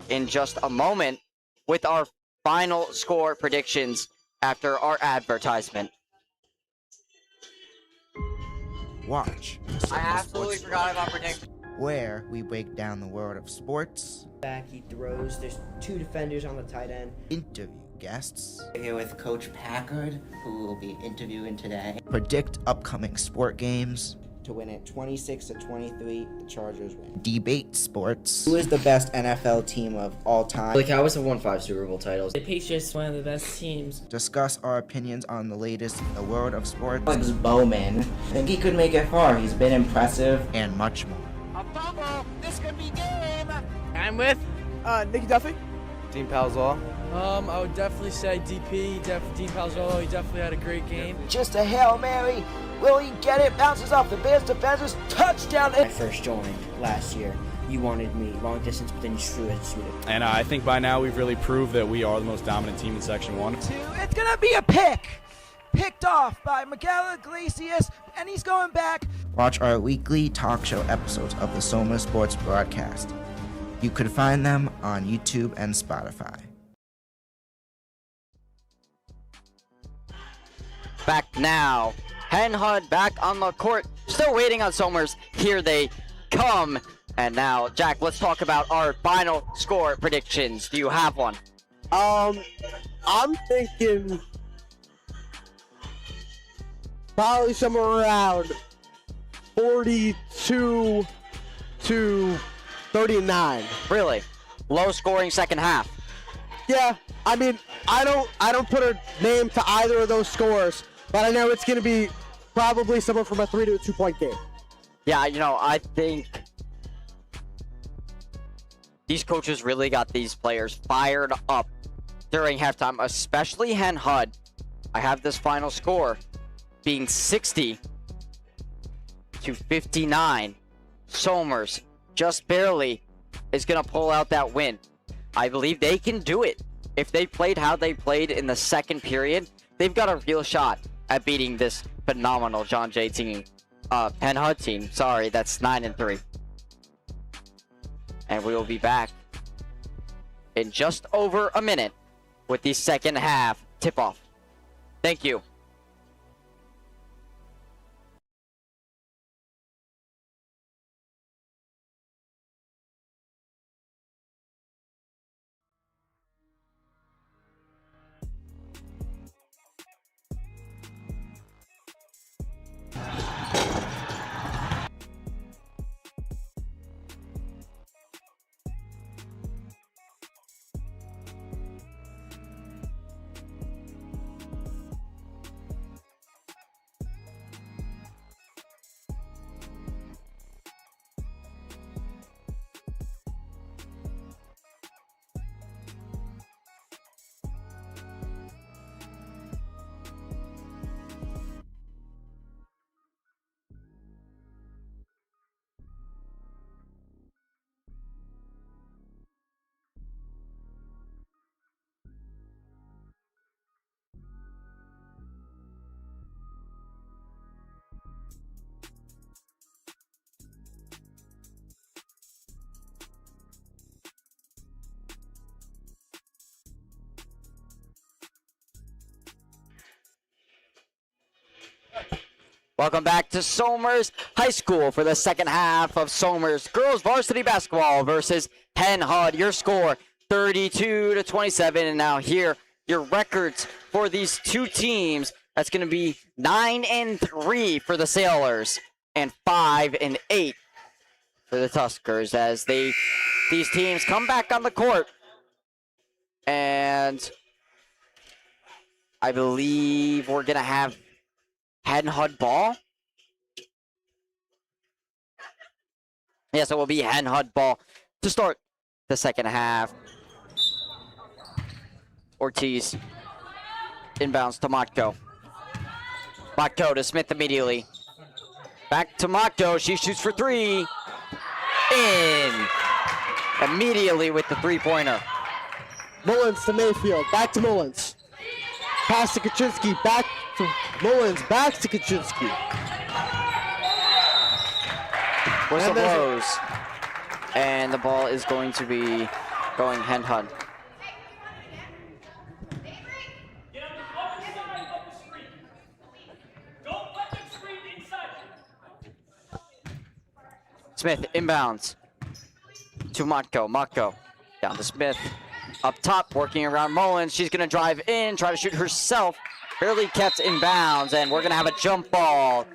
in just a moment with our final score predictions after our advertisement. Watch. I absolutely forgot about predictions. Where we break down the world of sports, Back, he throws. There's 2 defenders on the tight end. interview guests, Here with Coach Packard, who will be interviewing today. predict upcoming sport games, To win it 26-23, the Chargers win. debate sports, Who is the best NFL team of all time? The Cowboys have won 5 Super Bowl titles. The Patriots, one of the best teams. discuss our opinions on the latest in the world of sports, Alex Bowman. I think he could make it far. He's been impressive. and much more. I'm with Nikki Duffy. Dean Palzal. I would definitely say DP, Dean Palzolo. He definitely had a great game. Just a Hail Mary. Will he get it? Bounces off the Bears defenders. Touchdown. When I first joined last year, you wanted me long distance, but then you threw it. And I think by now we've really proved that we are the most dominant team in Section 1. It's going to be a pick. Picked off by Miguel Iglesias, and he's going back. Watch our weekly talk show episodes of the Soma Sports broadcast. You could find them on YouTube and Spotify. Back now. Hen-Hud back on the court. Still waiting on Somers. Here they come. And now, Jack, let's talk about our final score predictions. Do you have one? I'm thinking probably somewhere around 42 to 39. Really? Low scoring second half. Yeah, I mean, I don't put a name to either of those scores, but I know it's going to be probably somewhere from a 3 to a 2-point game. Yeah, I think these coaches really got these players fired up during halftime, especially Hen-Hud. I have this final score being 60 to 59. Somers just barely is going to pull out that win. I believe they can do it. If they played how they played in the second period, they've got a real shot at beating this phenomenal John Jay team. Hen-Hud team. Sorry, that's 9-3. And we will be back in just over a minute with the second half tip-off. Thank you. Welcome back to Somers High School for the second half of Somers girls varsity basketball versus Hen-Hud. Your score 32-27. And now here, your records for these two teams. That's going to be 9-3 for the Sailors and 5-8 for the Tuskers as these teams come back on the court. And I believe we're going to have Hen-Hud ball. Yes, it will be Hen-Hud ball to start the second half. Ortiz inbounds to Motko. Motko to Smith immediately. Back to Motko. She shoots for three. In. Immediately with the three-pointer. Mullins to Mayfield. Back to Mullins. Pass to Kaczynski. Back to Mullins. Back to Kaczynski. Whistle blows. And the ball is going to be going Hen-Hud. Smith inbounds to Motko. Motko down to Smith. Up top, working around Mullins. She's going to drive in, try to shoot herself. Barely kept in bounds, and we're going to have a jump ball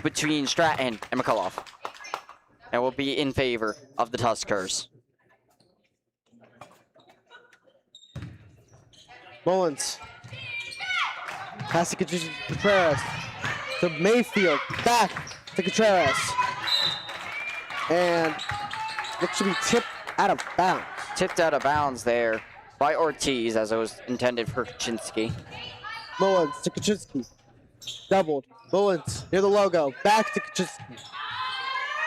between Stratton and McCullough. And will be in favor of the Tuskers. Mullins. Pass to Contreras. To Mayfield. Back to Contreras. And looks to be tipped out of bounds. Tipped out of bounds there by Ortiz as it was intended for Kaczynski. Mullins to Kaczynski. Doubled. Mullins near the logo. Back to Kaczynski.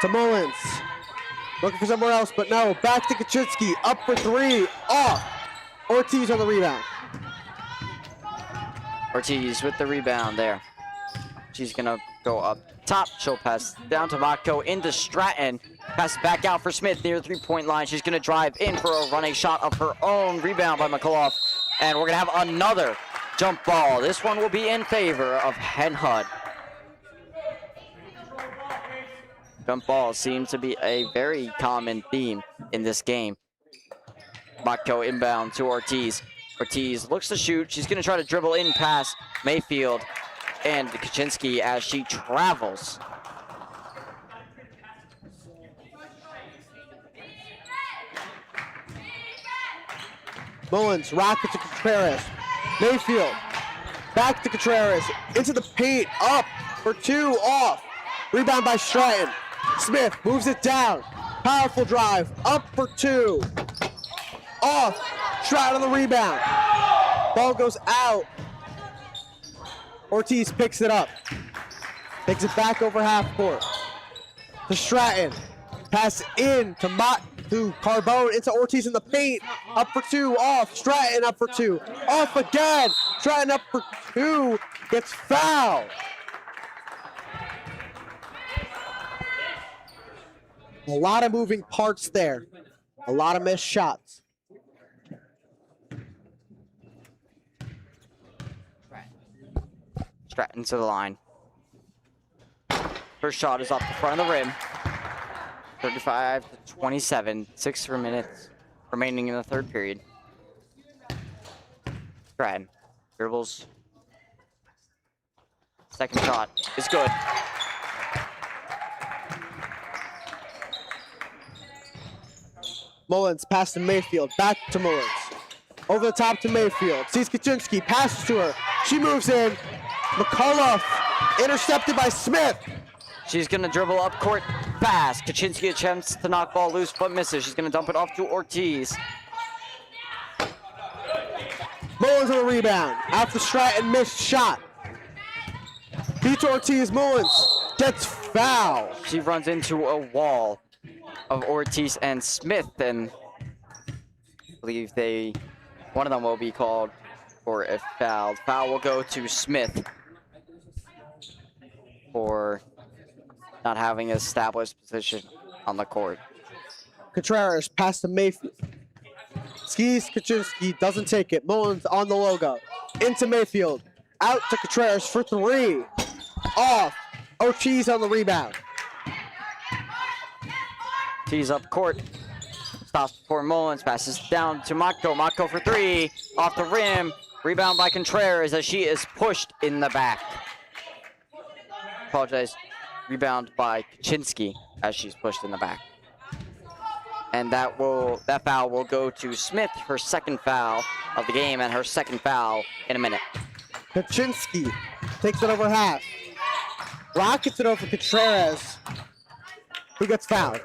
To Mullins. Looking for somewhere else, but no. Back to Kaczynski. Up for three. Off. Ortiz on the rebound. Ortiz with the rebound there. She's going to go up top. She'll pass down to Motko into Stratton. Pass back out for Smith near the three-point line. She's going to drive in for a running shot of her own. Rebound by McCullough. And we're going to have another jump ball. This one will be in favor of Hen-Hud. Jump balls seem to be a very common theme in this game. Motko inbound to Ortiz. Ortiz looks to shoot. She's going to try to dribble in past Mayfield and Kaczynski as she travels. Mullins, rocket to Contreras. Mayfield, back to Contreras. Into the paint, up for two, off. Rebound by Stratton. Smith moves it down. Powerful drive, up for two. Off, Stratton on the rebound. Ball goes out. Ortiz picks it up. Takes it back over half court. To Stratton. Pass in to Carbone, into Ortiz in the paint. Up for two, off. Stratton up for two. Off again. Stratton up for two. Gets fouled. A lot of moving parts there. A lot of missed shots. Stratton to the line. First shot is off the front of the rim. 35-27. 6 minutes remaining in the third period. Stratton dribbles. Second shot is good. Mullins pass to Mayfield. Back to Mullins. Over the top to Mayfield. Sees Kaczynski. Passes to her. She moves in. McCullough intercepted by Smith. She's going to dribble up court fast. Kaczynski attempts to knock ball loose but misses. She's going to dump it off to Ortiz. Mullins on the rebound. After Stratton missed shot. Beats Ortiz. Mullins gets fouled. She runs into a wall of Ortiz and Smith, and I believe one of them will be called for a foul. Foul will go to Smith for not having an established position on the court. Contreras pass to Mayfield. Skis Kaczynski, doesn't take it. Mullins on the logo. Into Mayfield. Out to Contreras for three. Off. Ortiz on the rebound. Tees up court. Stops before Mullins. Passes down to Mako. Mako for three. Off the rim. Rebound by Contreras as she is pushed in the back. Apologize. Rebound by Kaczynski as she's pushed in the back. And that foul will go to Smith, her second foul of the game, and her second foul in a minute. Kaczynski takes it over half. Rockets it over Contreras, who gets fouled.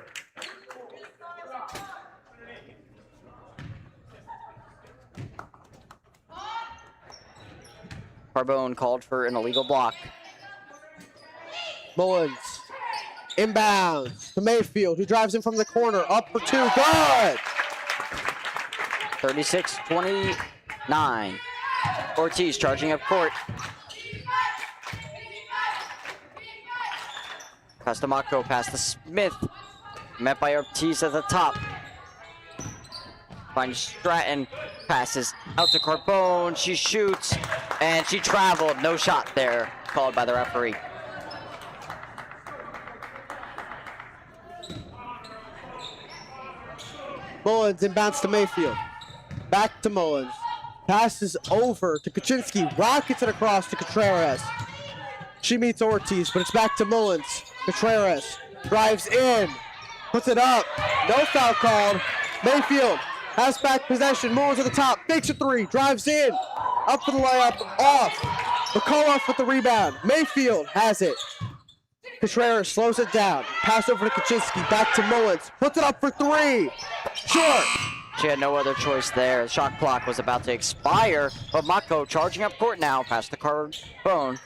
Carbone called for an illegal block. Mullins inbounds to Mayfield, who drives in from the corner. Up for two. Good! 36-29. Ortiz charging up court. Pass to Mako, pass to Smith. Met by Ortiz at the top. Finds Stratton, passes out to Carbone. She shoots, and she traveled. No shot there, called by the referee. Mullins inbounds to Mayfield. Back to Mullins. Passes over to Kaczynski. Rockets it across to Contreras. She meets Ortiz, but it's back to Mullins. Contreras drives in. Puts it up. No foul called. Mayfield has back possession. Mullins at the top. Fakes a three. Drives in. Up for the layup. Off. McCullough with the rebound. Mayfield has it. Contreras slows it down. Pass over to Kaczynski. Back to Mullins. Puts it up for three. Short. She had no other choice there. The shot clock was about to expire, but Mako charging up court now. Pass to Carbone.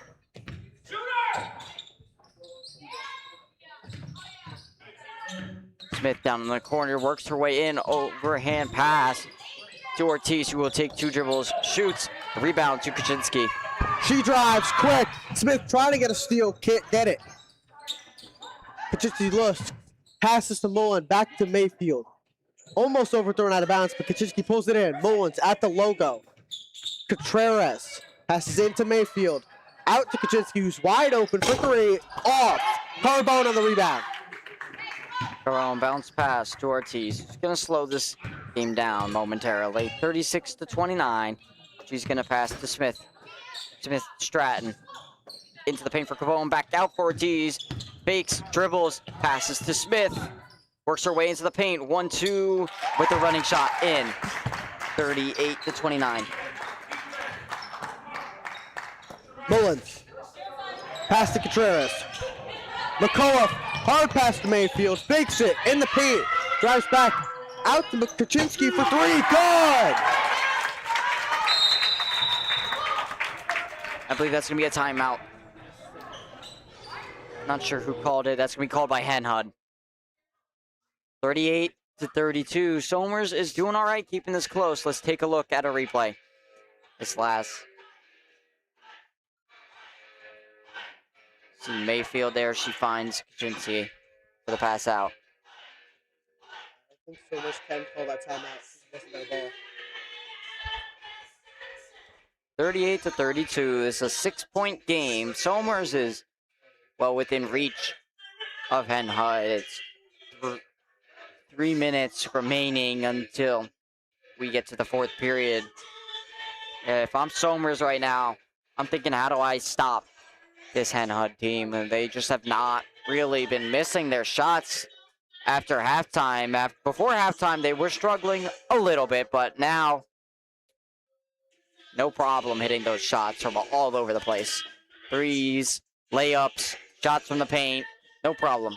Smith down in the corner, works her way in, overhand pass to Ortiz, who will take two dribbles, shoots, rebound to Kaczynski. She drives quick. Smith trying to get a steal, can't get it. Kaczynski looks, passes to Mullins, back to Mayfield. Almost overthrown out of bounds, but Kaczynski pulls it in. Mullins at the logo. Contreras passes into Mayfield. Out to Kaczynski, who's wide open for three. Off. Carbone on the rebound. Carbone bounce pass to Ortiz. She's going to slow this game down momentarily. 36-29. She's going to pass to Smith. Smith Stratton. Into the paint for Carbone. Back out for Ortiz. Fakes, dribbles, passes to Smith. Works her way into the paint. 1-2 with the running shot in. 38-29. Mullins. Pass to Contreras. McCullough. Hard pass to Mayfield. Fakes it in the paint. Drives back. Out to Kaczynski for three. Good! I believe that's going to be a timeout. Not sure who called it. That's going to be called by Hen-Hud. 38-32. Somers is doing all right, keeping this close. Let's take a look at a replay. This last. See Mayfield there. She finds Kaczynski for the pass out. I think Somers can call that timeout. Wasn't their ball. 38-32. This is a 6-point game. Somers is, well, within reach of Hen-Hud. It's 3 minutes remaining until we get to the fourth period. If I'm Somers right now, I'm thinking, how do I stop this Hen-Hud team? And they just have not really been missing their shots after halftime. Before halftime, they were struggling a little bit, but now, no problem hitting those shots from all over the place. Threes, layups, shots from the paint, no problem.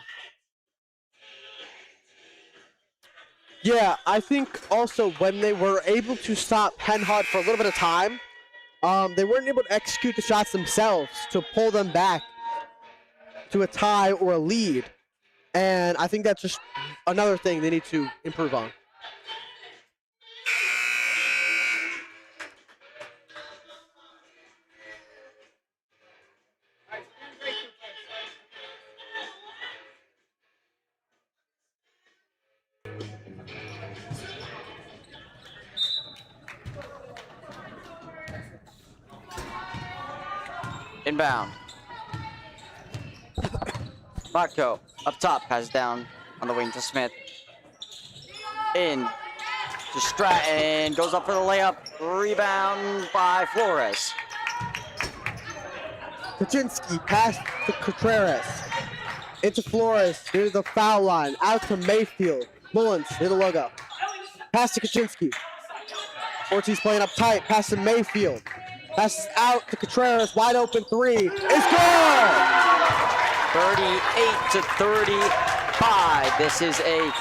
Yeah, I think also when they were able to stop Hen-Hud for a little bit of time, they weren't able to execute the shots themselves to pull them back to a tie or a lead. And I think that's just another thing they need to improve on. Inbound. Matko up top, passes down on the wing to Smith. In to Stratton, goes up for the layup. Rebound by Flores. Kaczynski pass to Contreras. Into Flores, near the foul line. Out to Mayfield. Mullins near the logo. Pass to Kaczynski. Ortiz playing up tight. Pass to Mayfield. Passes out to Contreras. Wide open three. It's good! 38-35. This is a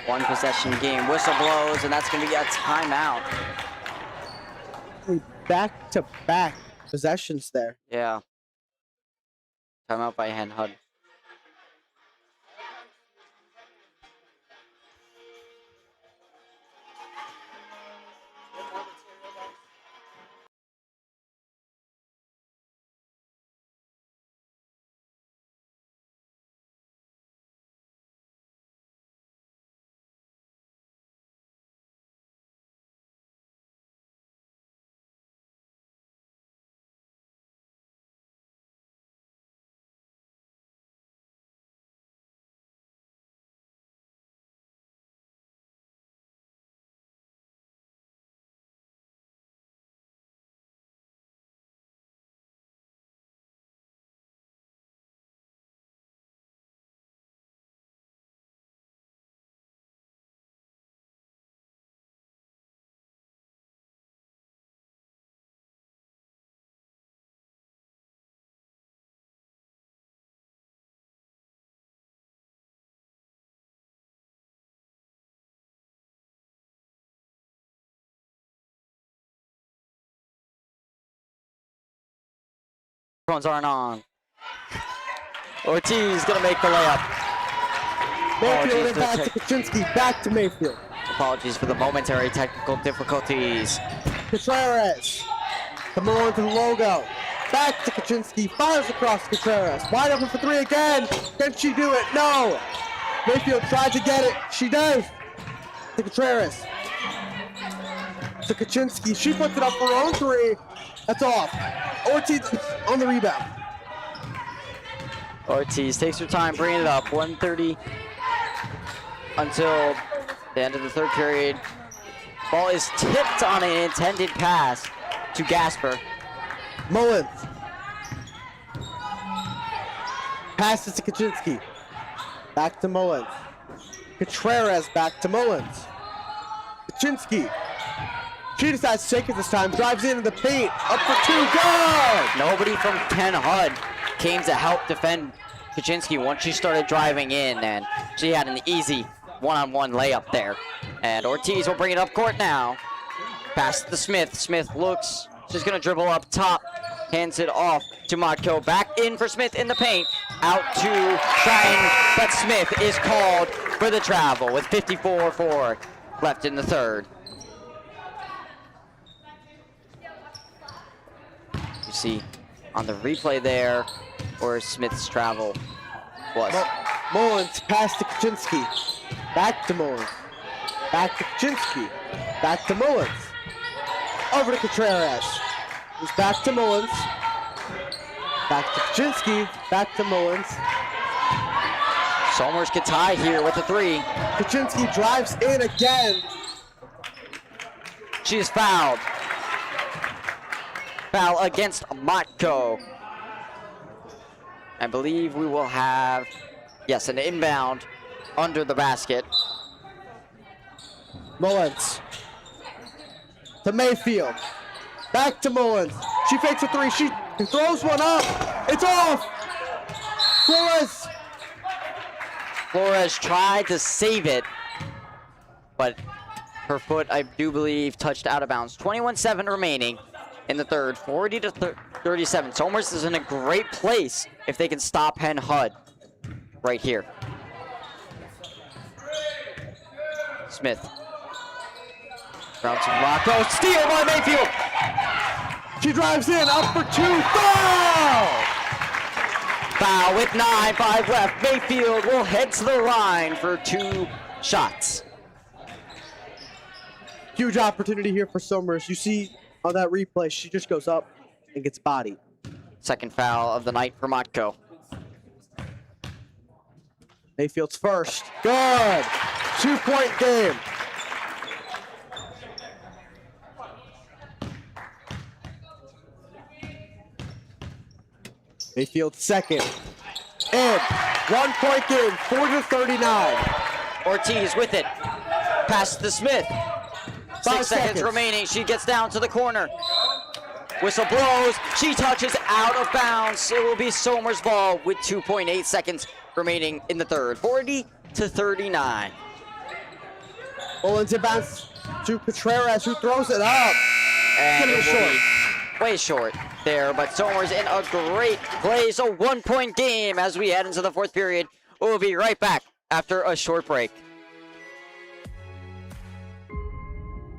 one possession game. Whistle blows, and that's going to be a timeout. Back-to-back possessions there. Yeah. Timeout by Hen-Hud. Phones aren't on. Ortiz gonna make the layup. Mayfield and back to Kaczynski. Back to Mayfield. Apologies for the momentary technical difficulties. Contreras. Come on to the logo. Back to Kaczynski. Fires across Contreras. Wide open for three again. Can she do it? No. Mayfield tried to get it. She does. To Contreras. To Kaczynski. She puts it up for her own three. That's off. Ortiz on the rebound. Ortiz takes her time bringing it up. 1:30 until the end of the third period. Ball is tipped on an intended pass to Gasper. Mullins. Passes to Kaczynski. Back to Mullins. Contreras back to Mullins. Kaczynski. She decides to take it this time. Drives into the paint. Up for two. Good! Nobody from Hen-Hud came to help defend Kaczynski once she started driving in, and she had an easy one-on-one layup there. And Ortiz will bring it up court now. Pass to Smith. Smith looks. She's going to dribble up top. Hands it off to Matko. Back in for Smith in the paint. Out to Stratton, but Smith is called for the travel with 54-4 left in the third. You see on the replay there where Smith's travel was. Mullins pass to Kaczynski. Back to Mullins. Back to Kaczynski. Back to Mullins. Over to Contreras. He's back to Mullins. Back to Kaczynski. Back to Mullins. Somers can tie here with a three. Kaczynski drives in again. She is fouled. Foul against Matko. I believe we will have, yes, an inbound under the basket. Mullins. To Mayfield. Back to Mullins. She fakes a three. She throws one up. It's off. Flores tried to save it, but her foot, I do believe, touched out of bounds. 21-7 remaining in the third, 40-37. Somers is in a great place if they can stop Hen-Hud right here. Smith. Round to Rocco. Steal by Mayfield. She drives in, up for two. Foul! Foul with 9:5 left. Mayfield will head to the line for two shots. Huge opportunity here for Somers. You see on that replay, she just goes up and gets bodied. Second foul of the night for Matko. Mayfield's first. Good. 2-point game. Mayfield second. And 1-point game, 40-39. Ortiz with it. Pass to Smith. 6 seconds remaining. She gets down to the corner. Whistle blows. She touches out of bounds. It will be Somers' ball with 2.8 seconds remaining in the third. 40-39. Mullins inbounds to Contreras, who throws it up. And it will be way short there, but Somers in a great play. So 1-point game as we head into the fourth period. We'll be right back after a short break.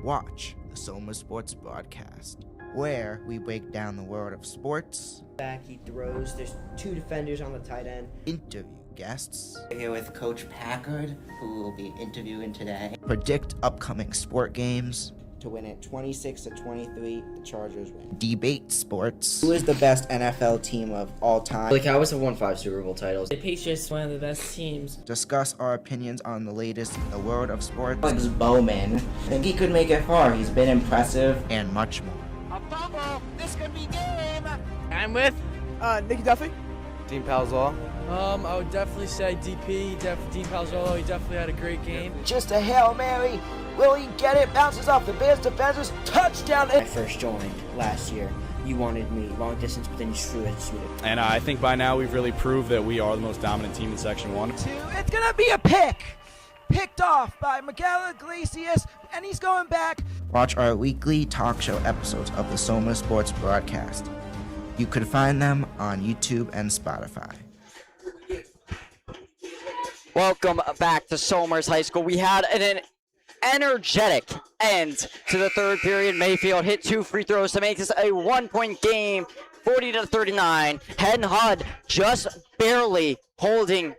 Watch the Somers Sports Broadcast, where we break down the world of sports, Back, he throws. There's 2 defenders on the tight end. interview guests, Here with Coach Packard, who will be interviewing today. predict upcoming sport games, To win it 26-23, the Chargers win. debate sports, Who is the best NFL team of all time? The Cowboys have won 5 Super Bowl titles. The Patriots, one of the best teams. discuss our opinions on the latest in the world of sports, Alex Bowman. I think he could make it far. He's been impressive. and much more. A fumble. This could be game. I'm with Nikki Duffy. Dean Palzall. I would definitely say DP. Dean Palzolo. He definitely had a great game. Just a Hail Mary. Will he get it? Bounces off the Bears defenders. Touchdown. When I first joined last year, you wanted me long distance, but then you threw it. And I think by now we've really proved that we are the most dominant team in Section 1. It's going to be a pick. Picked off by Miguel Iglesias, and he's going back. Watch our weekly talk show episodes of the Somers Sports Broadcast. You could find them on YouTube and Spotify. Welcome back to Somers High School. We had an energetic end to the third period. Mayfield hit 2 free throws to make this a 1-point game, 40-39. Hen-Hud just barely holding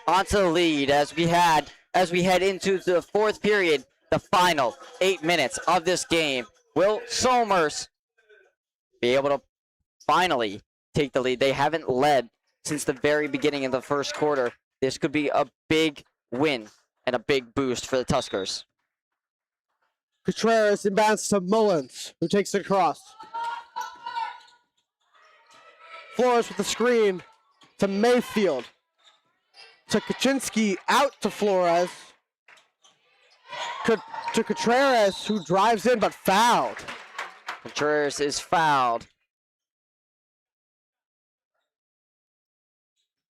onto the lead as we head into the fourth period, the final 8 minutes of this game. Will Somers be able to finally take the lead? They haven't led since the very beginning of the first quarter. This could be a big win and a big boost for the Tuskers. Contreras inbounds to Mullins, who takes it across. Flores with the screen to Mayfield. To Kaczynski, out to Flores. To Contreras, who drives in but fouled. Contreras is fouled.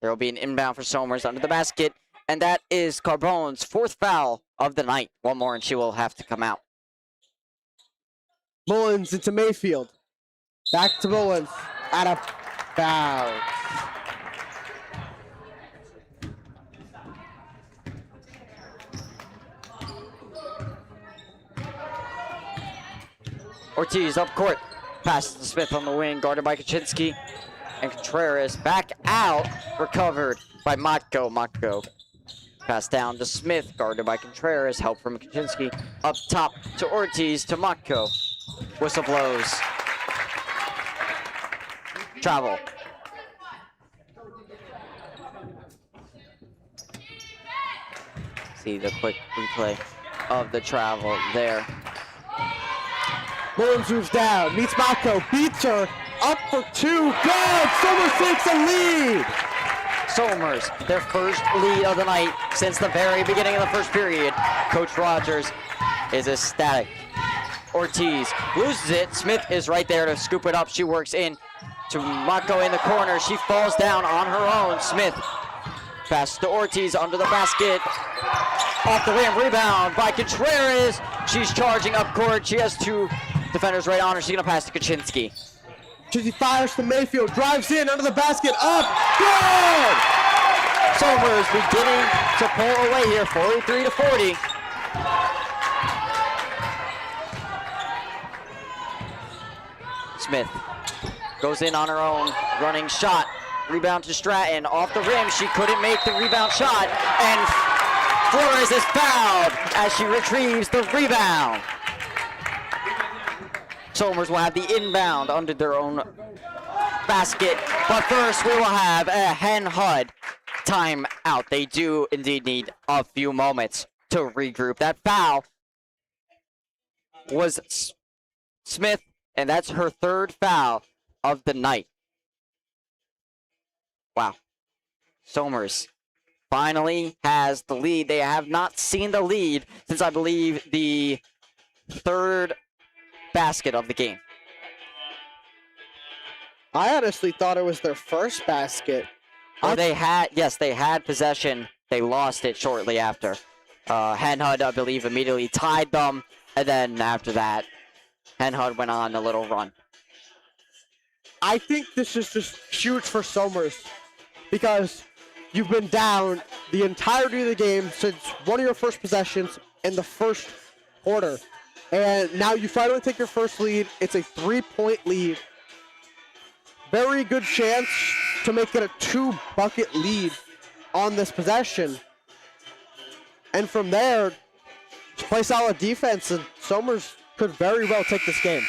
There will be an inbound for Somers under the basket, and that is Carbone's 4th foul of the night. One more and she will have to come out. Mullins into Mayfield. Back to Mullins. Out of bounds. Ortiz up court. Passes to Smith on the wing, guarded by Kaczynski. And Contreras back out, recovered by Matko. Matko pass down to Smith, guarded by Contreras. Help from Kaczynski. Up top to Ortiz, to Matko. Whistle blows. Travel. See the quick replay of the travel there. Mullins moves down, meets Matko, beats her, up for 2, good! Somers takes a lead! Somers, their first lead of the night since the very beginning of the first period. Coach Rogers is ecstatic. Ortiz loses it. Smith is right there to scoop it up. She works in to Matko in the corner. She falls down on her own. Smith passes to Ortiz under the basket. Off the rim, rebound by Contreras. She's charging up court. She has 2 defenders right on her. She's going to pass to Kaczynski. She fires to Mayfield, drives in under the basket, up, good! Somers beginning to pull away here, 43-40. Smith goes in on her own, running shot. Rebound to Stratton, off the rim. She couldn't make the rebound shot, and Flores is fouled as she retrieves the rebound. Somers will have the inbound under their own basket, but first we will have a Hen-Hud time out. They do indeed need a few moments to regroup. That foul was Smith, and that's her third foul of the night. Wow. Somers finally has the lead. They have not seen the lead since, I believe, the third basket of the game. I honestly thought it was their first basket. Oh, they had possession. They lost it shortly after. Hen-Hud, I believe, immediately tied them, and then after that, Hen-Hud went on a little run. I think this is just huge for Somers because you've been down the entirety of the game since one of your first possessions in the first quarter. And now you finally take your first lead. It's a 3-point lead. Very good chance to make it a 2-bucket lead on this possession. And from there, play solid defense, and Somers could very well take this game.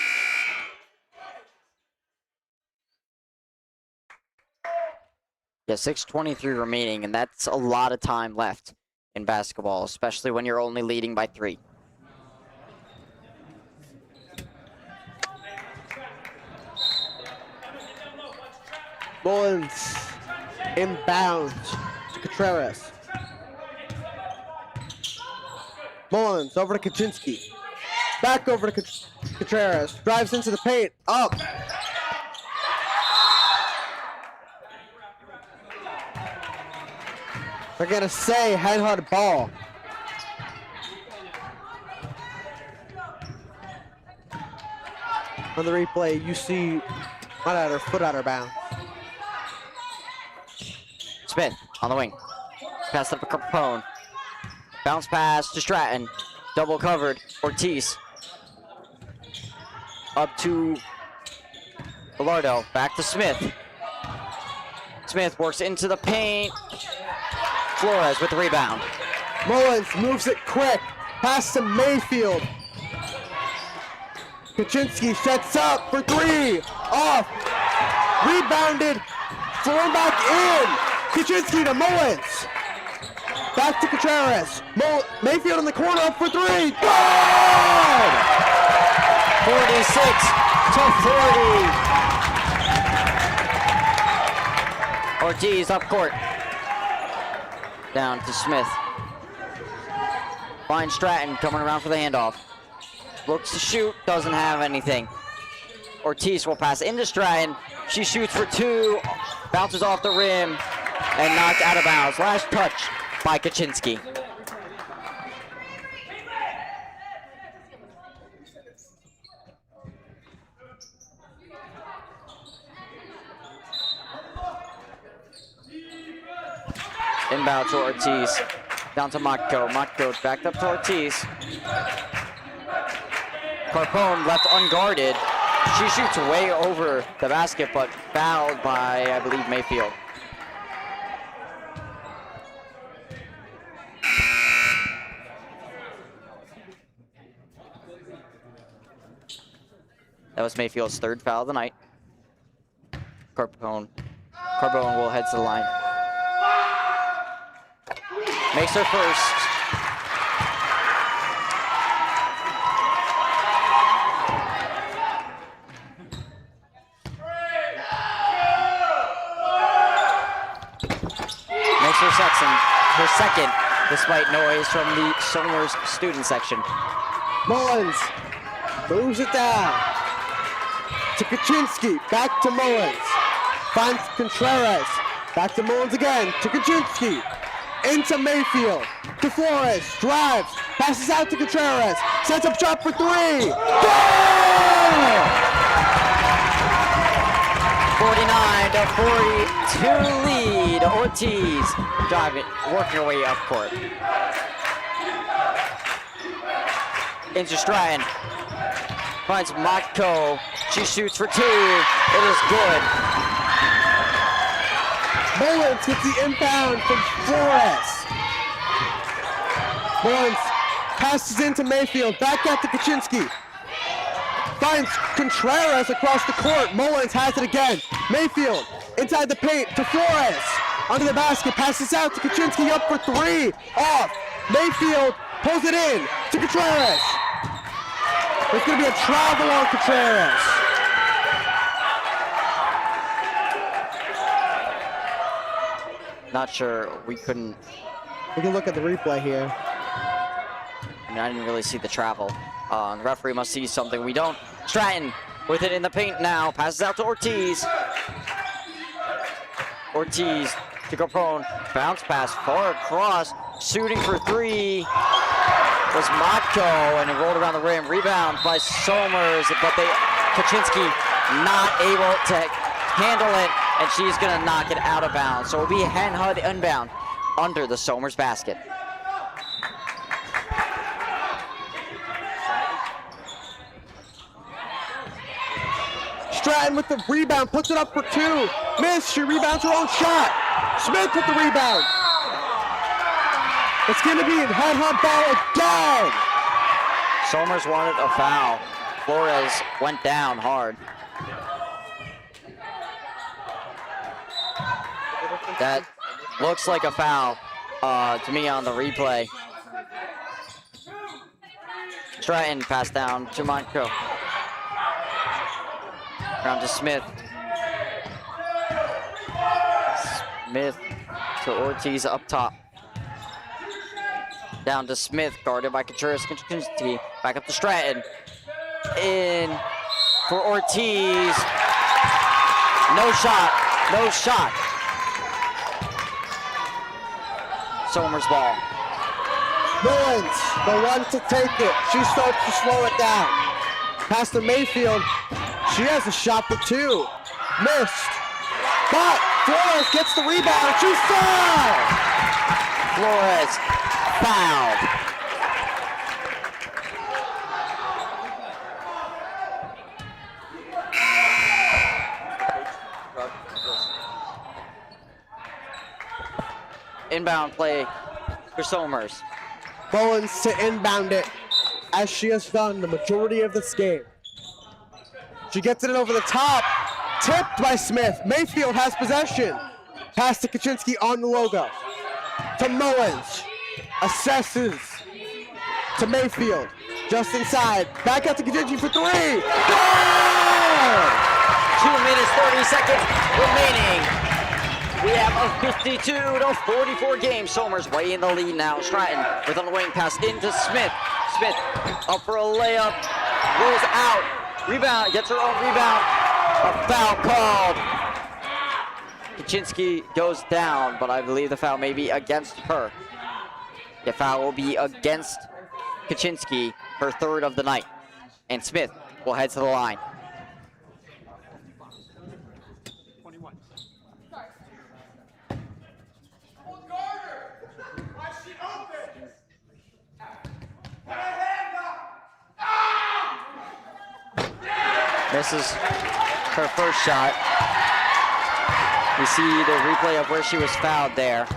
Yeah, 6:23 remaining, and that's a lot of time left in basketball, especially when you're only leading by 3. Mullins inbounds to Contreras. Mullins over to Kaczynski. Back over to Contreras. Drives into the paint. Up. They're going to say Hen-Hud ball. On the replay, you see foot out of bounds. Smith on the wing. Pass up to Capone. Bounce pass to Stratton. Double covered. Ortiz. Up to Bilardo. Back to Smith. Smith works into the paint. Flores with the rebound. Mullins moves it quick. Pass to Mayfield. Kaczynski sets up for 3. Off. Rebounded. Thrown back in. Kaczynski to Mullins. Back to Contreras. Mayfield in the corner up for 3. Good! 46 to 40. Ortiz up court. Down to Smith. Finds Stratton coming around for the handoff. Looks to shoot, doesn't have anything. Ortiz will pass into Stratton. She shoots for 2, bounces off the rim, and knocked out of bounds. Last touch by Kaczynski. Inbound to Ortiz. Down to Matko. Matko backed up to Ortiz. Carpone left unguarded. She shoots way over the basket, but fouled by, I believe, Mayfield. That was Mayfield's third foul of the night. Carbone will head to the line. Makes her first. Makes her second, despite noise from the Somers student section. Mullins moves it down to Kaczynski, back to Mullins. Finds Contreras, back to Mullins again, to Kaczynski. Into Mayfield, to Flores, drives, passes out to Contreras, sets up shot for 3. Goal! 49 to 42 lead. Ortiz driving, working her way up court. Into Stratton. Finds Matko. She shoots for 2. It is good. Mullins gets the inbound from Flores. Mullins passes into Mayfield, back out to Kaczynski. Finds Contreras across the court. Mullins has it again. Mayfield inside the paint to Flores. under the basket, passes out to Kaczynski, up for three, off. Mayfield pulls it in to Contreras. There's going to be a travel on Contreras. Not sure, we can look at the replay here. I mean, I didn't really see the travel. The referee must see something we don't. Stratton with it in the paint now, passes out to Ortiz. Ortiz to go prone, bounce pass far across, shooting for three was Matko, and it rolled around the rim. Rebound by Somers, but Kaczynski not able to handle it, and she's gonna knock it out of bounds. So it'll be Hen-Hud inbound under the Somers basket. Stratton with the rebound, puts it up for two. Miss, she rebounds her own shot. Smith with the rebound. It's gonna be in Hen-Hud ball again. Somers wanted a foul. Flores went down hard. That looks like a foul to me on the replay. Stratton passed down to Montco. Around to Smith. Smith to Ortiz up top. Down to Smith, guarded by Contreras. Back up to Stratton. In for Ortiz. No shot. No shot. Somers ball. Mullins, the one to take it. She starts to slow it down. Pass to Mayfield. She has a shot for two. Missed. But Flores gets the rebound. She's fouled. Flores fouled. Inbound play for Somers. Mullins to inbound it, as she has done the majority of this game. She gets it in over the top, tipped by Smith. Mayfield has possession. Pass to Kaczynski on the logo. To Mullins, assesses to Mayfield, just inside. Back out to Kaczynski for three. Goal! 2 minutes, 30 seconds remaining. We have a 52-44 game. Somers way in the lead now. Stratton with on the wing pass into Smith. Smith up for a layup, rolls out. Rebound, gets her own rebound. A foul called. Kaczynski goes down, but I believe the foul may be against her. The foul will be against Kaczynski, her third of the night. And Smith will head to the line. Misses her first shot. We see the replay of where she was fouled there.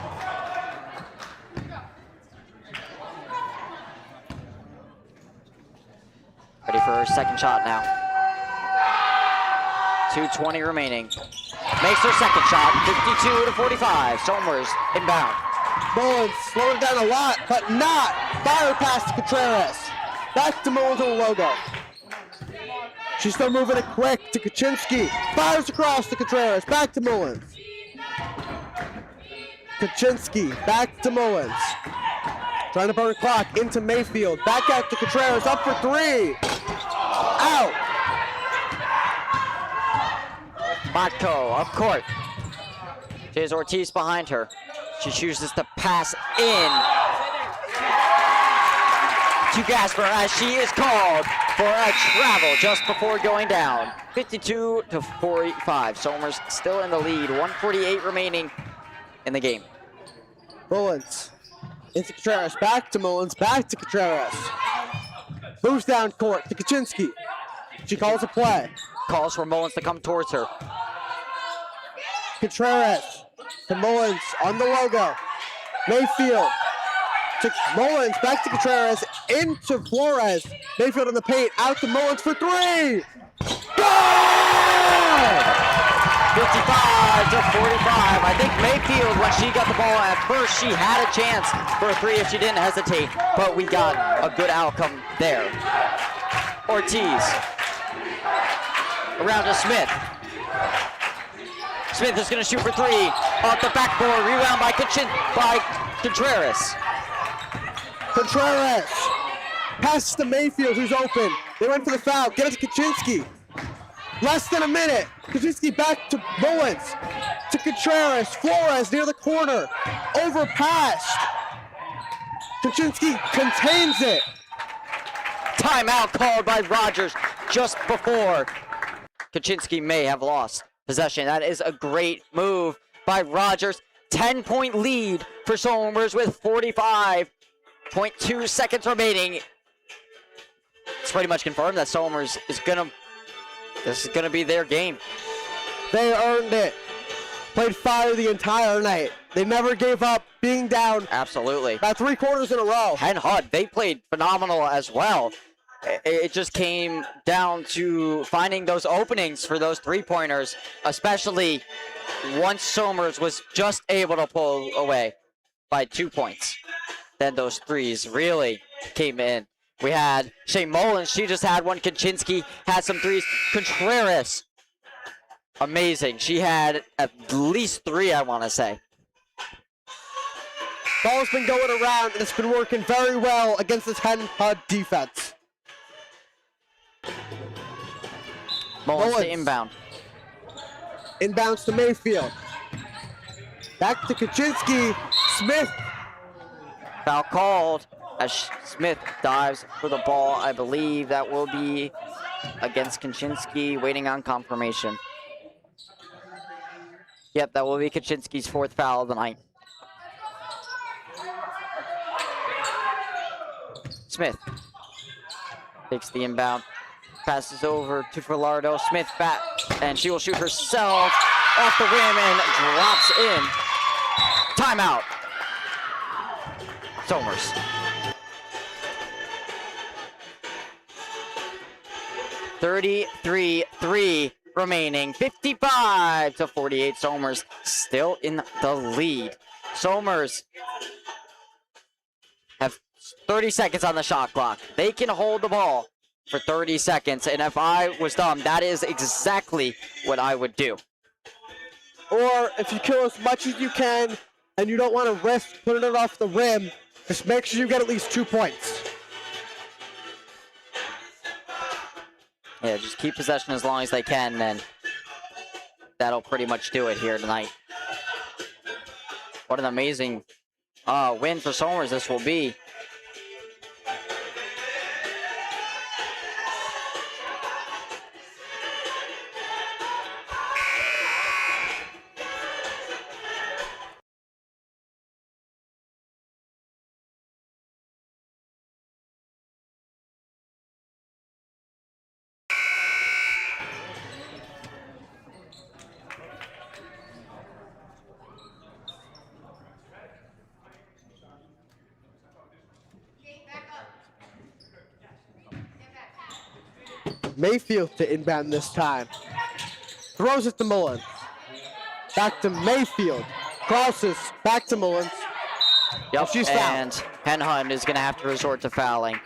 Ready for her second shot now. 2:20 remaining. Makes her second shot, 52-45. Somers inbound. Mullins slowed it down a lot, but not. Fire pass to Contreras. Back to Mullins on the logo. She's still moving it quick to Kaczynski. Fires across to Contreras. Back to Mullins. Kaczynski back to Mullins. Trying to burn the clock into Mayfield. Back out to Contreras. Up for three. Out. Matko up court. She has Ortiz behind her. She chooses to pass in to Gasper as she is called for a travel just before going down. 52-45. Somers still in the lead. 1:48 remaining in the game. Mullins into Contreras. Back to Mullins. Back to Contreras. Moves down court to Kaczynski. She calls a play. Calls for Mullins to come towards her. Contreras to Mullins on the logo. Mayfield to Mullins, back to Contreras, into Flores. Mayfield in the paint, out to Mullins for three. Goal! 55 to 45. I think Mayfield, when she got the ball at first, she had a chance for a three if she didn't hesitate, but we got a good outcome there. Ortiz. Around to Smith. Smith is going to shoot for three. Off the backboard, rebound by Contreras. Contreras passes to Mayfield, who's open. They went for the foul. Get it to Kaczynski. Less than a minute. Kaczynski back to Mullins. To Contreras. Flores near the corner. Overpassed. Kaczynski contains it. Timeout called by Rogers just before Kaczynski may have lost possession. That is a great move by Rogers. 10-point lead for Somers with 45.2 seconds remaining. It's pretty much confirmed that Somers is this is gonna be their game. They earned it. Played fire the entire night. They never gave up being down. Absolutely. About 3 quarters in a row. Hen-Hud, they played phenomenal as well. It just came down to finding those openings for those three-pointers, especially once Somers was just able to pull away by 2 points. Then those threes really came in. We had Shea Mullins, she just had one. Kaczynski had some threes. Contreras, amazing. She had at least 3, I want to say. Ball's been going around, and it's been working very well against this Hen-Hud defense. Mullins to inbound. Inbounds to Mayfield. Back to Kaczynski. Smith. Foul called as Smith dives for the ball. I believe that will be against Kaczynski, waiting on confirmation. Yep, that will be Kaczynski's 4th foul of the night. Smith takes the inbound, passes over to Filardo. Smith back, and she will shoot herself off the rim and drops in. Timeout. Somers. .33 remaining. 55-48. Somers still in the lead. Somers have 30 seconds on the shot clock. They can hold the ball for 30 seconds, and if I was them, that is exactly what I would do. Or if you kill as much as you can and you don't want to risk putting it off the rim, just make sure you get at least 2 points. Yeah, just keep possession as long as they can, and that'll pretty much do it here tonight. What an amazing win for Somers this will be. Mayfield to inbound this time. Throws it to Mullins. Back to Mayfield. Crosses. Back to Mullins. Yep, she's fouled. and Hen-Hud is going to have to resort to fouling.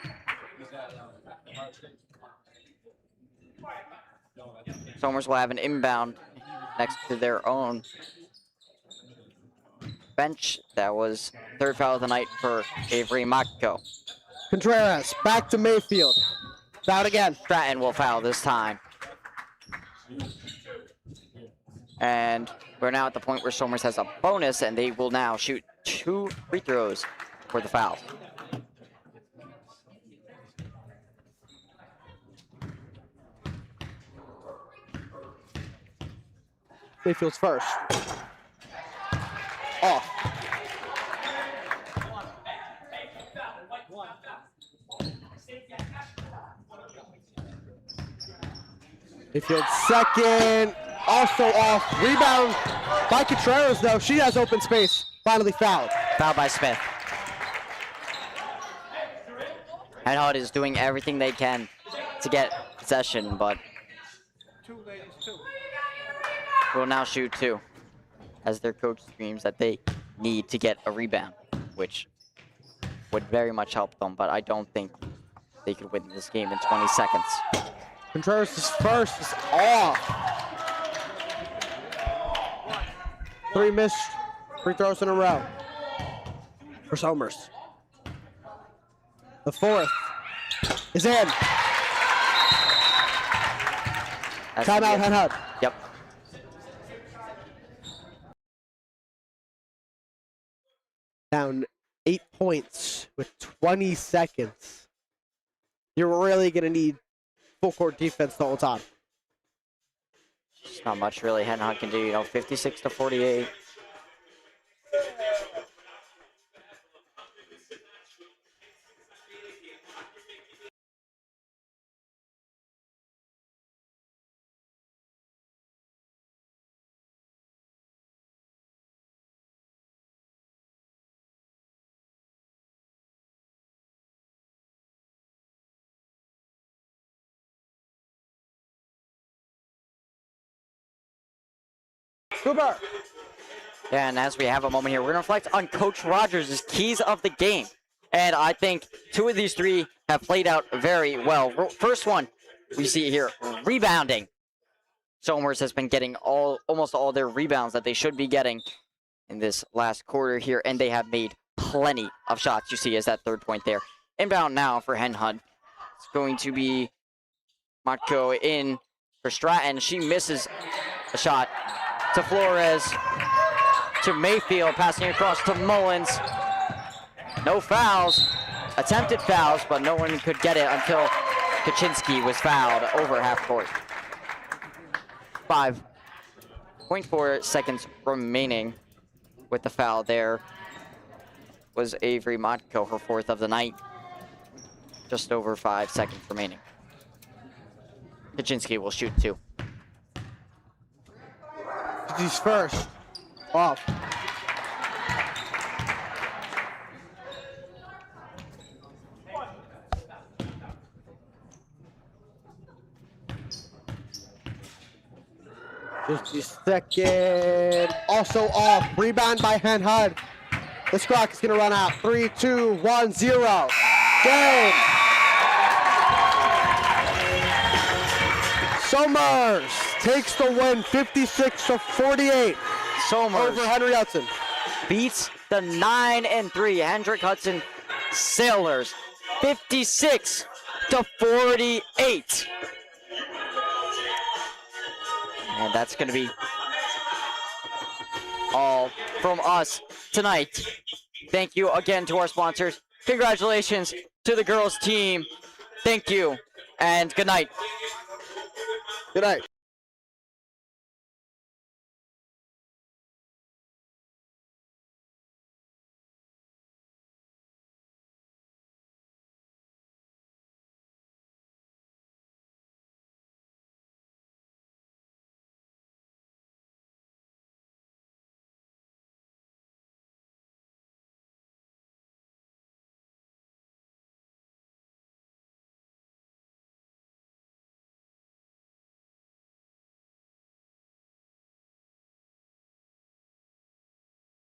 Somers will have an inbound next to their own bench. That was 3rd foul of the night for Avery Makiko. Contreras. Back to Mayfield. Fouled again. Stratton will foul this time. And we're now at the point where Somers has a bonus, and they will now shoot 2 free throws for the foul. Mayfield's first. Off. Mayfield second, also off. Rebound by Contreras, though. She has open space. Finally fouled. Fouled by Smith. Hen-Hud is doing everything they can to get possession, but will now shoot 2. as their coach screams that they need to get a rebound, which would very much help them, but I don't think they could win this game in 20 seconds. Contreras' first is off. 3 missed free throws in a row for Somers. The 4th is in. Timeout, Hen-Hud. Yep. Down 8 points with 20 seconds. You're really going to need full court defense the whole time. There's not much really Hen-Hud can do, 56 to 48. Cooper. And as we have a moment here, we're going to reflect on Coach Rogers' keys of the game. And I think 2 of these 3 have played out very well. First one, we see here, rebounding. Somers has been getting almost all their rebounds that they should be getting in this last quarter here, and they have made plenty of shots. You see as that 3rd point there. Inbound now for Hen-Hud. It's going to be Matko in for Stratton. She misses a shot to Flores, to Mayfield, passing across to Mullins. No fouls, attempted fouls, but no one could get it until Kaczynski was fouled over half court. 5.4 seconds remaining with the foul there. Was Avery Matko, her 4th of the night. Just over 5 seconds remaining. Kaczynski will shoot 2. He's first. Off. Second. Also off. Rebound by Hen-Hud. This clock is going to run out. 3, 2, 1, 0. Game. Somers takes the win, 56 to 48. Somers over Henry Hudson. Beats the 9-3 Hendrick Hudson Sailors, 56 to 48. And that's going to be all from us tonight. Thank you again to our sponsors. Congratulations to the girls team. Thank you and good night. Good night.